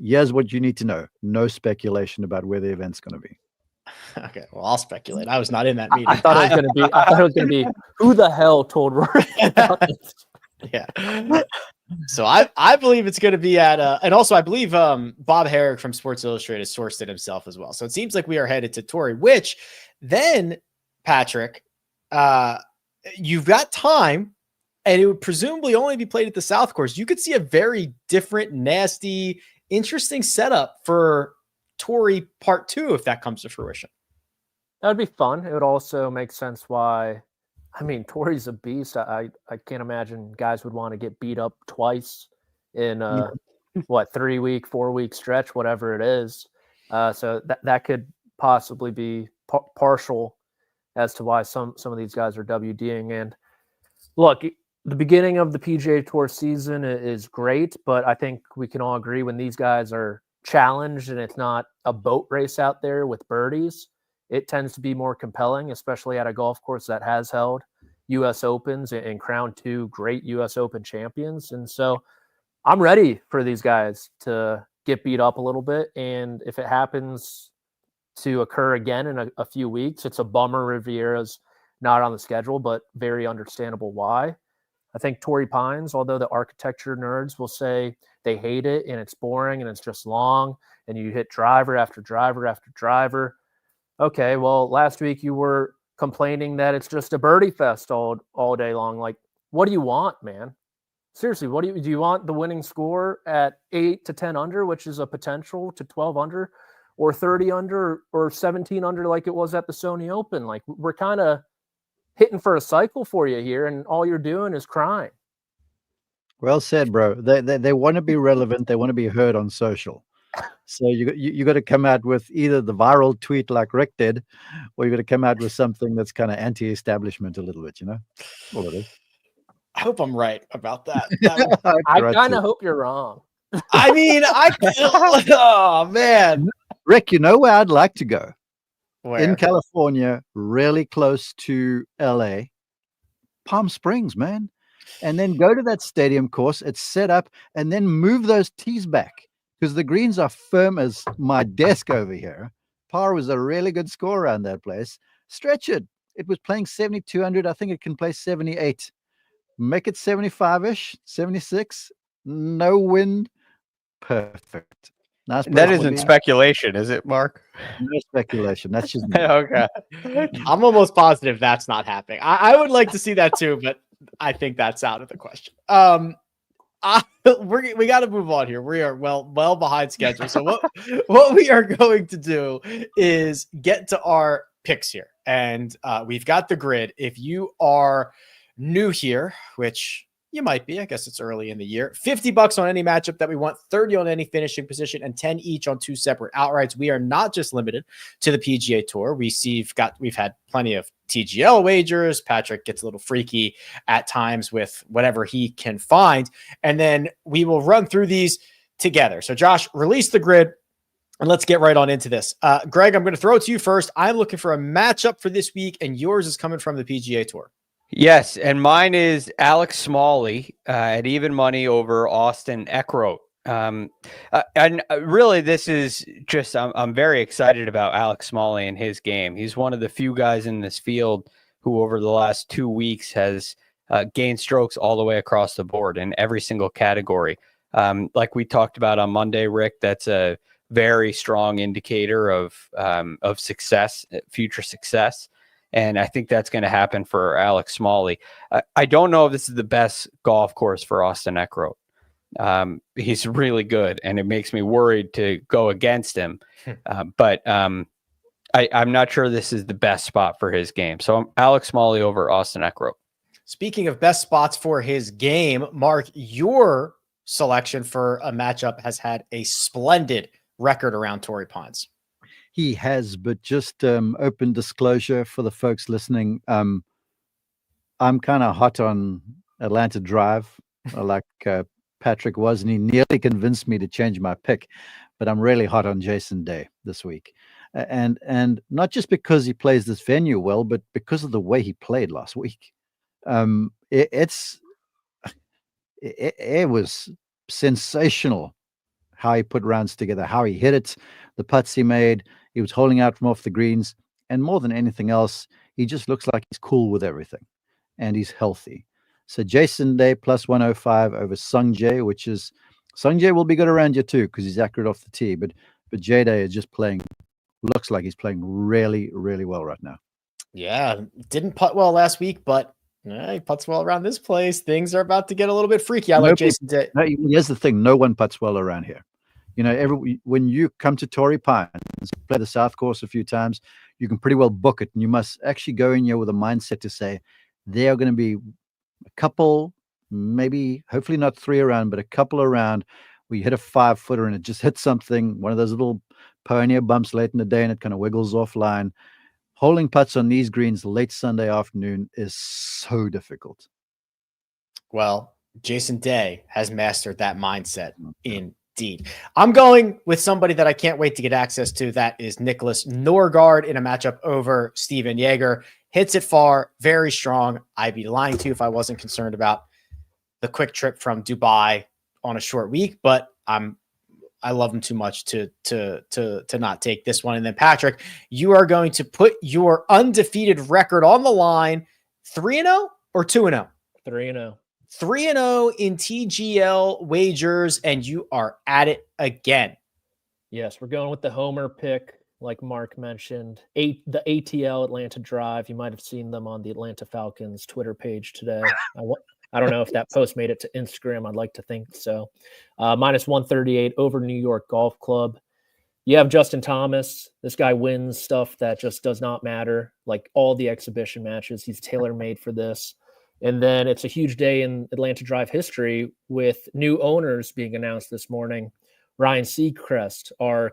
here's what you need to know. No speculation about where the event's going to be. Okay, well, I'll speculate. I was not in that meeting. I thought it was going to be who the hell told Rory about this? Yeah. So I believe it's going to be at and also I believe Bob Herrick from Sports Illustrated sourced it himself as well. So it seems like we are headed to Torrey, which then, Patrick, you've got time, and it would presumably only be played at the South Course. You could see a very different, nasty, interesting setup for Torrey Part 2 if that comes to fruition. That would be fun. It would also make sense why. I mean, Torrey's a beast. I can't imagine guys would want to get beat up twice in 3 week, 4 week stretch, whatever it is. So that could possibly be partial as to why some of these guys are WDing. And look, the beginning of the PGA Tour season is great, but I think we can all agree when these guys are challenged and it's not a boat race out there with birdies, it tends to be more compelling, especially at a golf course that has held U.S. Opens and crowned 2 great U.S. Open champions. And so I'm ready for these guys to get beat up a little bit. And if it happens to occur again in a few weeks, it's a bummer Riviera's not on the schedule, but very understandable why. I think Torrey Pines, although the architecture nerds will say they hate it and it's boring and it's just long and you hit driver after driver after driver. Okay, well, last week you were complaining that it's just a birdie fest all day long. Like, what do you want, man? Seriously, what do you want the winning score at 8 to 10 under, which is a potential to 12 under, or 30 under, or 17 under like it was at the Sony Open? Like, we're kind of hitting for a cycle for you here, and all you're doing is crying. Well said, bro. They want to be relevant. They want to be heard on social. So you got to come out with either the viral tweet like Rick did, or you got to come out with something that's kind of anti-establishment a little bit, you know? All it is. I hope I'm right about that. I kind of hope you're wrong. I mean, oh man, Rick, you know where I'd like to go? Where? In California, really close to LA, Palm Springs, man. And then go to that stadium course. It's set up, and then move those tees back because the greens are firm as my desk over here. Par was a really good score around that place. Stretch it. It was playing 7,200. I think it can play 78. Make it 75-ish, 76. No wind. Perfect. Nice. That isn't speculation, is it, Mark? No speculation. That's just me. Okay. I'm almost positive that's not happening. I would like to see that too, but I think that's out of the question. We got to move on here. We are well behind schedule. So what we are going to do is get to our picks here, and we've got the grid. If you are new here, which you might be, I guess it's early in the year, $50 on any matchup that we want, 30 on any finishing position, and 10 each on 2 separate outrights. We are not just limited to the PGA Tour. We've had plenty of TGL wagers. Patrick gets a little freaky at times with whatever he can find, and then we will run through these together. So Josh, release the grid, and let's get right on into this. Greg, I'm going to throw it to you first. I'm looking for a matchup for this week, and yours is coming from the PGA Tour. Yes, and mine is Alex Smalley at even money over Austin Eckroat. And really, this is just I'm very excited about Alex Smalley and his game. He's one of the few guys in this field who, over the last 2 weeks, has gained strokes all the way across the board in every single category. Like we talked about on Monday, Rick, that's a very strong indicator of success, future success. And I think that's going to happen for Alex Smalley. I don't know if this is the best golf course for Austin Eckroat. He's really good, and it makes me worried to go against him. But I'm not sure this is the best spot for his game. So I'm Alex Smalley over Austin Eckroat. Speaking of best spots for his game, Mark, your selection for a matchup has had a splendid record around Torrey Pines. He has, but just open disclosure for the folks listening. I'm kind of hot on Atlanta Drive, like Patrick was, and he nearly convinced me to change my pick. But I'm really hot on Jason Day this week, and not just because he plays this venue well, but because of the way he played last week. It was sensational how he put rounds together, how he hit it, the putts he made. He was holding out from off the greens, and more than anything else, he just looks like he's cool with everything, and he's healthy. So Jason Day plus 105 over Sung Jae, which is Sung Jae will be good around you too because he's accurate off the tee, but Jae Day is just looks like he's playing really, really well right now. Yeah, didn't putt well last week, but he putts well around this place. Things are about to get a little bit freaky. I like Jason Day. No, here's the thing: no one putts well around here. You know, when you come to Torrey Pines, play the South Course a few times, you can pretty well book it. And you must actually go in here with a mindset to say, there are going to be a couple, maybe, hopefully not 3 around, but a couple around where you hit a 5-footer and it just hits something, one of those little pioneer bumps late in the day, and it kind of wiggles offline. Holding putts on these greens late Sunday afternoon is so difficult. Well, Jason Day has mastered that mindset indeed. I'm going with somebody that I can't wait to get access to. That is Nicholas Norgard in a matchup over Steven Jaeger. Hits it far, very strong. I'd be lying to you if I wasn't concerned about the quick trip from Dubai on a short week, but I love him too much to not take this one. And then Patrick, you are going to put your undefeated record on the line. 3-0 or 2-0? 3-0. 3-0 in TGL wagers, and you are at it again. Yes, we're going with the homer pick, like Mark mentioned. The ATL Atlanta Drive. You might have seen them on the Atlanta Falcons Twitter page today. I don't know if that post made it to Instagram. I'd like to think so. Minus 138 over New York Golf Club. You have Justin Thomas. This guy wins stuff that just does not matter, like all the exhibition matches. He's tailor-made for this. And then it's a huge day in Atlanta Drive history with new owners being announced this morning. Ryan Seacrest, our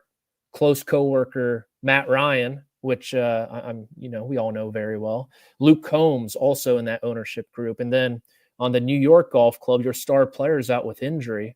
close coworker, Matt Ryan, which we all know very well. Luke Combs also in that ownership group. And then on the New York Golf Club, your star player is out with injury.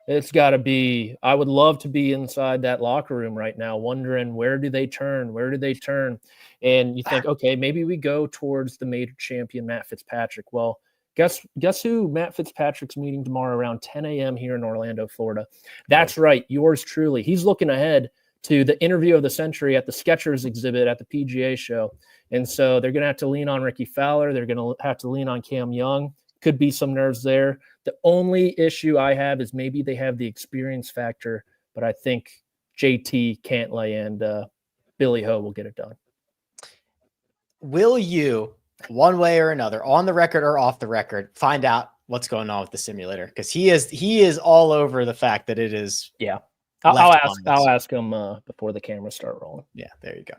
It's got to be, I would love to be inside that locker room right now, wondering where do they turn? Where do they turn? And you think, okay, maybe we go towards the major champion, Matt Fitzpatrick. Well, guess who Matt Fitzpatrick's meeting tomorrow around 10 a.m. here in Orlando, Florida? That's right, yours truly. He's looking ahead to the interview of the century at the Skechers exhibit at the PGA show. And so they're going to have to lean on Ricky Fowler. They're going to have to lean on Cam Young. Could be some nerves there. The only issue I have is maybe they have the experience factor, but I think JT, Cantlay, and Billy Ho will get it done. Will you, one way or another, on the record or off the record, find out what's going on with the simulator? Because he is all over the fact that it is. Yeah, I'll ask him before the cameras start rolling. Yeah, there you go.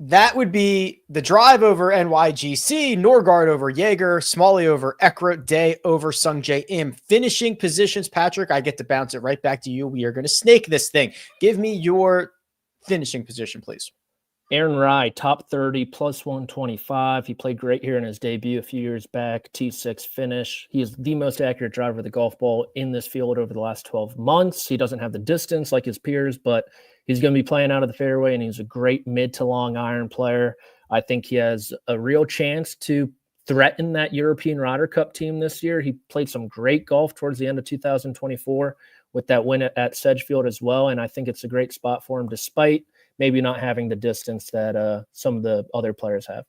That would be the drive over NYGC, Norgard over Jaeger, Smalley over Ekra, Day over Sungjae Im. Finishing positions, Patrick, I get to bounce it right back to you. We are going to snake this thing. Give me your finishing position, please. Aaron Rai, top 30, plus 125. He played great here in his debut a few years back, T6 finish. He is the most accurate driver of the golf ball in this field over the last 12 months. He doesn't have the distance like his peers, but he's going to be playing out of the fairway, and he's a great mid to long iron player. I think he has a real chance to threaten that European Ryder Cup team this year. He played some great golf towards the end of 2024 with that win at Sedgefield as well, and I think it's a great spot for him despite maybe not having the distance that some of the other players have.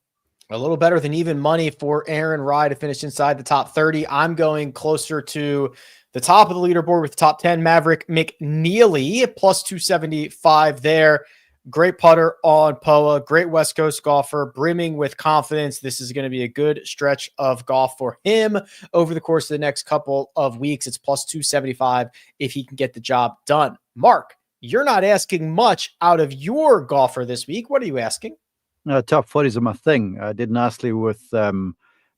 A little better than even money for Aaron Rai to finish inside the top 30. I'm going closer to the top of the leaderboard with the top 10, Maverick McNeely, plus 275 there. Great putter on POA, great West Coast golfer, brimming with confidence. This is going to be a good stretch of golf for him over the course of the next couple of weeks. It's plus 275 if he can get the job done. Mark, you're not asking much out of your golfer this week. What are you asking? Top 40s are my thing. I did nicely with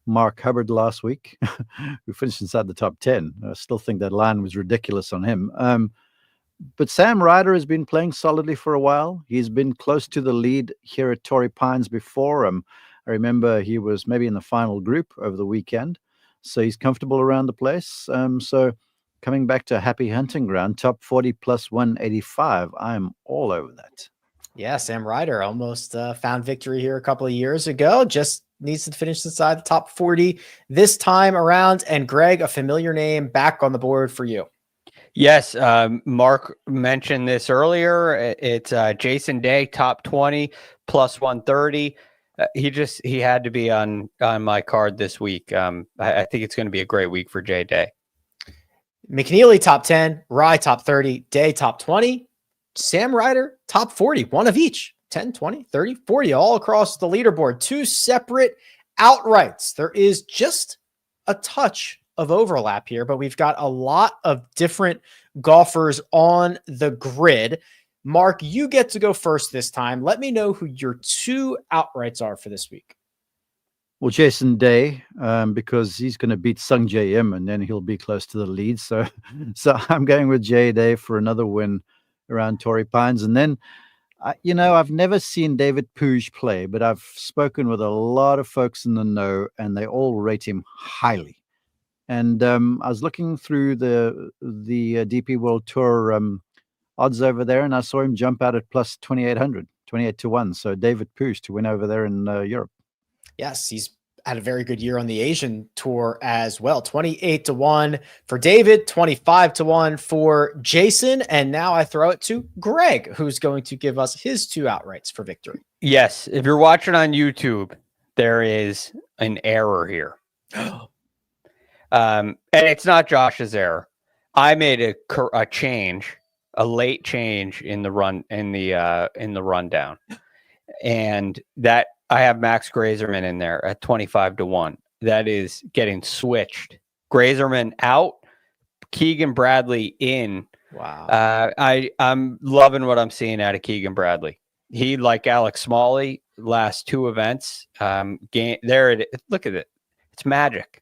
Mark Hubbard last week, who finished inside the top 10. I still think that line was ridiculous on him. But Sam Ryder has been playing solidly for a while. He's been close to the lead here at Torrey Pines before. I remember he was maybe in the final group over the weekend. So he's comfortable around the place. So coming back to a happy hunting ground, top 40 plus 185. I'm all over that. Yeah, Sam Ryder almost found victory here a couple of years ago. Just needs to finish inside the top 40 this time around. And Greg, a familiar name back on the board for you. Yes, Mark mentioned this earlier. It's Jason Day, top 20, plus 130. He had to be on my card this week. I think it's going to be a great week for Jay Day. McNeely, top 10. Rye, top 30. Day, top 20. Sam Ryder, top 40. One of each. 10, 20, 30, 40, all across the leaderboard. Two separate outrights. There is just a touch of overlap here, but we've got a lot of different golfers on the grid. Mark, you get to go first this time. Let me know who your two outrights are for this week. Well, Jason Day, because he's going to beat Sungjae Im, and then he'll be close to the lead. So I'm going with Jay Day for another win around Torrey Pines. And then, I've never seen David Puig play, but I've spoken with a lot of folks in the know, and they all rate him highly. And I was looking through the DP World Tour odds over there, and I saw him jump out at plus 2,800, 28 to 1. So David Puig to win over there in Europe. Yes, he's had a very good year on the Asian tour as well. 28 to 1 for David, 25 to 1 for Jason. And now I throw it to Greg, who's going to give us his two outrights for victory. Yes, if you're watching on YouTube, there is an error here. And it's not Josh's error. I made a change, a late change in the rundown, and that I have Max Grazerman in there at 25-1. That is getting switched. Grazerman out, Keegan Bradley in. Wow. I'm loving what I'm seeing out of Keegan Bradley. He, like Alex Smalley, last 2 events. There it is. Look at it. It's magic.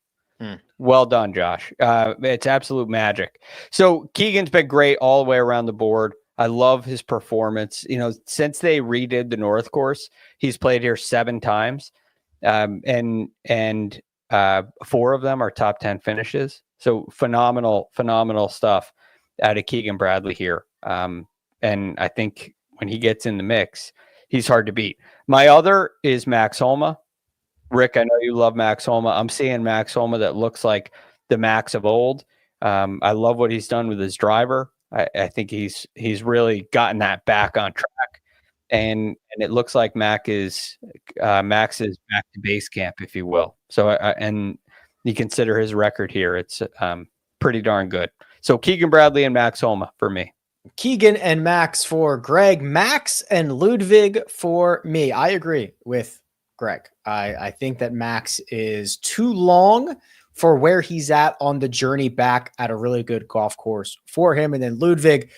Well done, Josh. It's absolute magic. So Keegan's been great all the way around the board. I love his performance. You know, since they redid the North Course, he's played here 7 times, and 4 of them are top 10 finishes. So phenomenal stuff out of Keegan Bradley here. And I think when he gets in the mix, he's hard to beat. My other is Max Homa. Rick, I know you love Max Homa. I'm seeing Max Homa that looks like the Max of old. I love what he's done with his driver. I think he's really gotten that back on track, and it looks like Max is back to base camp, if you will. So and you consider his record here, it's pretty darn good. So Keegan Bradley and Max Homa for me. Keegan and Max for Greg. Max and Ludwig for me. I agree with Greg. I think that Max is too long for where he's at on the journey back at a really good golf course for him. And then Ludwig,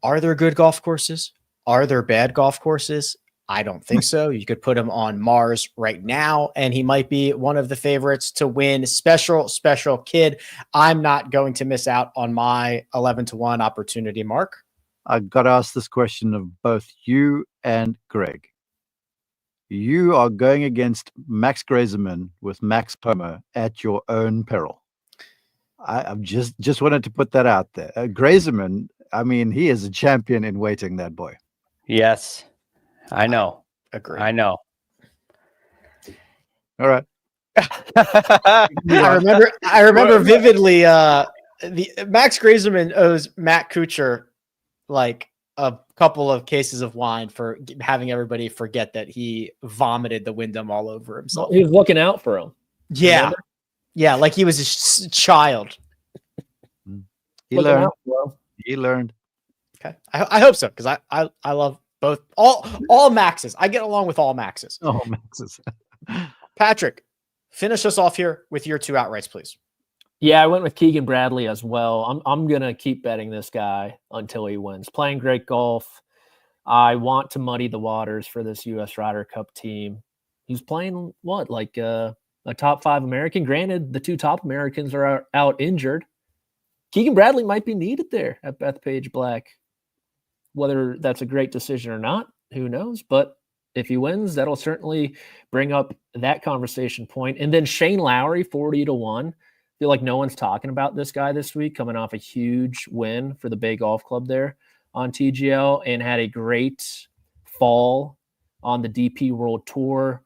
are there good golf courses? Are there bad golf courses? I don't think so. You could put him on Mars right now, and he might be one of the favorites to win. Special kid. I'm not going to miss out on my 11-1 opportunity, Mark. I got to ask this question of both you and Greg. You are going against Max Grazerman with Max Homa at your own peril. I've just wanted to put that out there. Grazerman, I mean, he is a champion in waiting, that boy. Yes, I know. Agree. I know. All right. I remember vividly the Max Grazerman owes Matt Kuchar like a couple of cases of wine for having everybody forget that he vomited the Wyndham all over himself. He was looking out for him. Yeah. Remember? Yeah, like he was a child. He Looking learned. out for him. He learned. Okay. I hope so, because I love both all Maxes. I get along with all Maxes. Oh, Maxes. Patrick, finish us off here with your 2 outrights, please. Yeah, I went with Keegan Bradley as well. I'm going to keep betting this guy until he wins. Playing great golf. I want to muddy the waters for this U.S. Ryder Cup team. He's playing like a top 5 American. Granted, the 2 top Americans are out injured. Keegan Bradley might be needed there at Bethpage Black. Whether that's a great decision or not, who knows? But if he wins, that'll certainly bring up that conversation point. And then Shane Lowry, 40-1. I feel like no one's talking about this guy this week, coming off a huge win for the Bay Golf Club there on TGL, and had a great fall on the DP World Tour.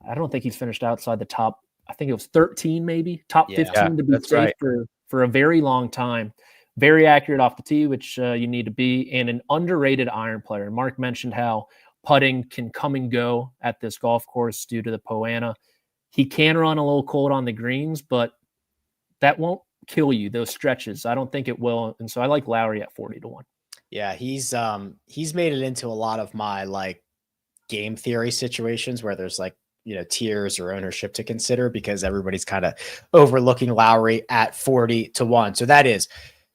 I don't think he's finished outside the top. I think it was 13, maybe top 15 to be safe for a very long time. Very accurate off the tee, which you need to be, and an underrated iron player. Mark mentioned how putting can come and go at this golf course due to the Poana. He can run a little cold on the greens, but that won't kill you, those stretches. I don't think it will. And so I like Lowry at 40-1. Yeah, he's made it into a lot of my like game theory situations where there's like, you know, tiers or ownership to consider, because everybody's kind of overlooking Lowry at 40-1. So that is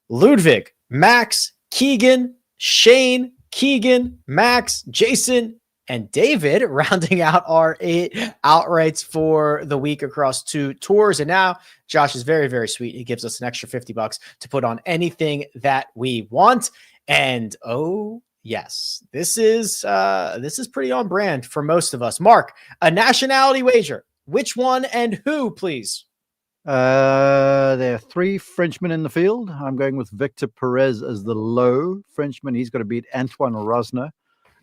Ludwig, Max, Keegan, Shane, Keegan, Max, Jason, and David, rounding out our 8 outrights for the week across 2 tours. And now Josh is very, very sweet. He gives us an extra $50 to put on anything that we want. And oh yes, this is pretty on brand for most of us. Mark, a nationality wager. Which one and who, please? There are 3 Frenchmen in the field. I'm going with Victor Perez as the low Frenchman. He's got to beat Antoine Rosner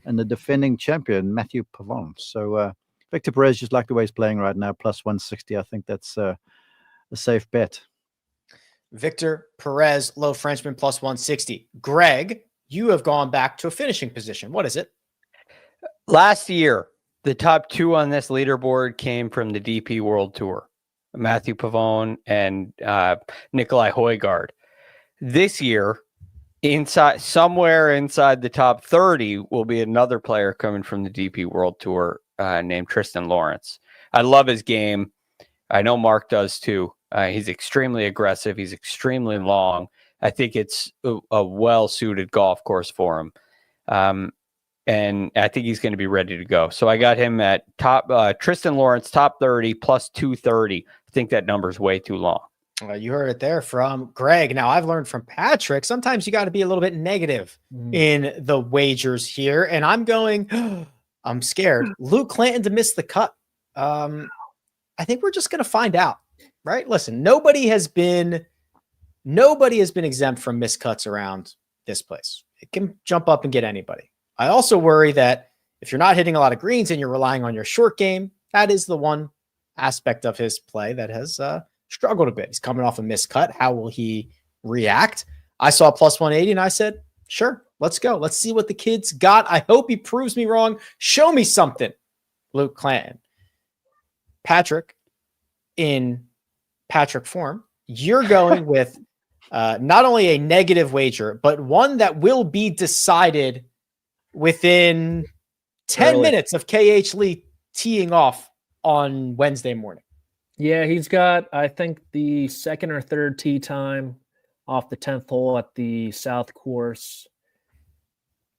and the defending champion, Matthew Pavon. So Victor Perez, just like the way he's playing right now, plus 160. I think that's a safe bet. Victor Perez, low Frenchman, plus 160. Greg, you have gone back to a finishing position. What is it? Last year, the top 2 on this leaderboard came from the DP World Tour. Matthew Pavone, and Nikolai Højgaard. This year, somewhere inside the top 30 will be another player coming from the DP World Tour named Tristan Lawrence. I love his game. I know Mark does too. He's extremely aggressive. He's extremely long. I think it's a well-suited golf course for him. And I think he's going to be ready to go. So I got him at Tristan Lawrence, top 30 plus 230. I think that number's way too long. You heard it there from Greg. Now, I've learned from Patrick, sometimes you got to be a little bit negative in the wagers here. And I'm going, I'm scared. Luke Clanton to miss the cut. I think we're just going to find out, right? Listen, nobody has been exempt from miscuts around this place. It can jump up and get anybody. I also worry that if you're not hitting a lot of greens and you're relying on your short game, that is the one aspect of his play that has struggled a bit. He's coming off a miscut. How will he react? I saw plus 180 and I said, sure, let's go. Let's see what the kid's got. I hope he proves me wrong. Show me something, Luke Clanton. Patrick, in Patrick form, you're going with not only a negative wager, but one that will be decided within 10 minutes of KH Lee teeing off on Wednesday morning. Yeah, he's got, I think, the second or third tee time off the 10th hole at the South course.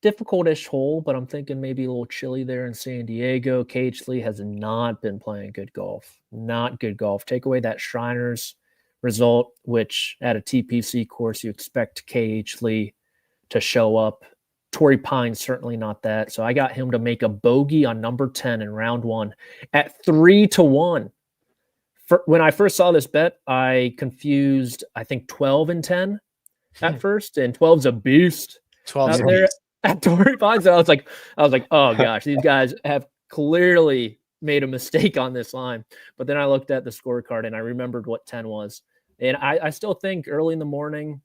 Difficult-ish hole, but I'm thinking maybe a little chilly there in San Diego. KH Lee has not been playing good golf. Not good golf. Take away that Shriners result, which at a TPC course you expect KH Lee to show up. Torrey Pine, certainly not that. So I got him to make a bogey on number 10 in round 1 at 3-1. When I first saw this bet, I confused, I think, 12 and 10 at first, and 12's a beast. 12's out there at Torrey Pine. So I was like, oh gosh, these guys have clearly made a mistake on this line. But then I looked at the scorecard and I remembered what 10 was. And I still think early in the morning,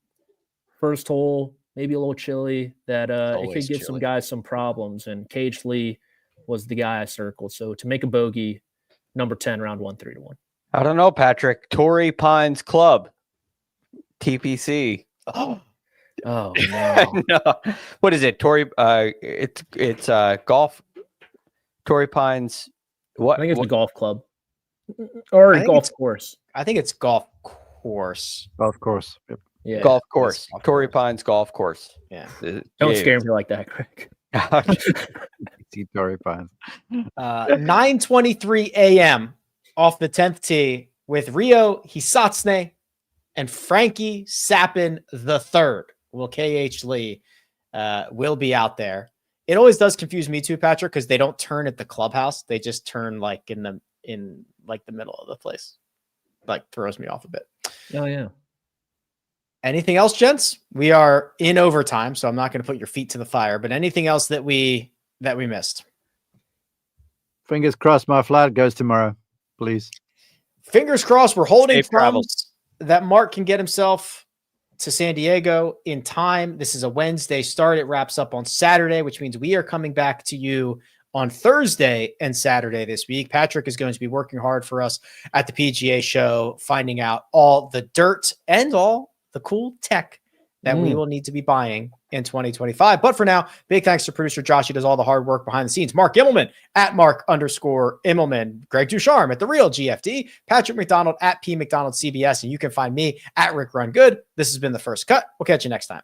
first hole, maybe a little chilly, that it could give some guys some problems. And KH Lee was the guy I circled. So to make a bogey, number 10, round 1, 3-1. I don't know, Patrick. Torrey Pines Club, TPC. Oh no. No. What is it? It's golf. Torrey Pines. What? I think it's a golf club or a golf course. I think it's golf course. Golf course. Yep. Yeah. Golf course. Torrey Pines golf course. Yeah. Don't scare me like that, Craig. See Torrey Pines. 9:23 a.m. off the 10th tee with Rio Hisatsune and Frankie Sappin III. Will KH Lee will be out there. It always does confuse me too, Patrick, because they don't turn at the clubhouse. They just turn like in the middle of the place. Like throws me off a bit. Oh yeah. Anything else, gents? We are in overtime, so I'm not going to put your feet to the fire, but anything else that we missed? Fingers crossed my flight goes tomorrow, please. Fingers crossed we're holding Safe travels. that Mark can get himself to San Diego in time. This is a Wednesday start. It wraps up on Saturday, which means we are coming back to you on Thursday and Saturday this week. Patrick is going to be working hard for us at the PGA show, finding out all the dirt and all the cool tech that we will need to be buying in 2025. But for now, big thanks to producer Josh. He does all the hard work behind the scenes. Mark Immelman at Mark_Immelman. Greg DuCharme at The Real GFD. Patrick McDonald at P McDonald CBS. And you can find me at Rick Run Good. This has been The First Cut. We'll catch you next time.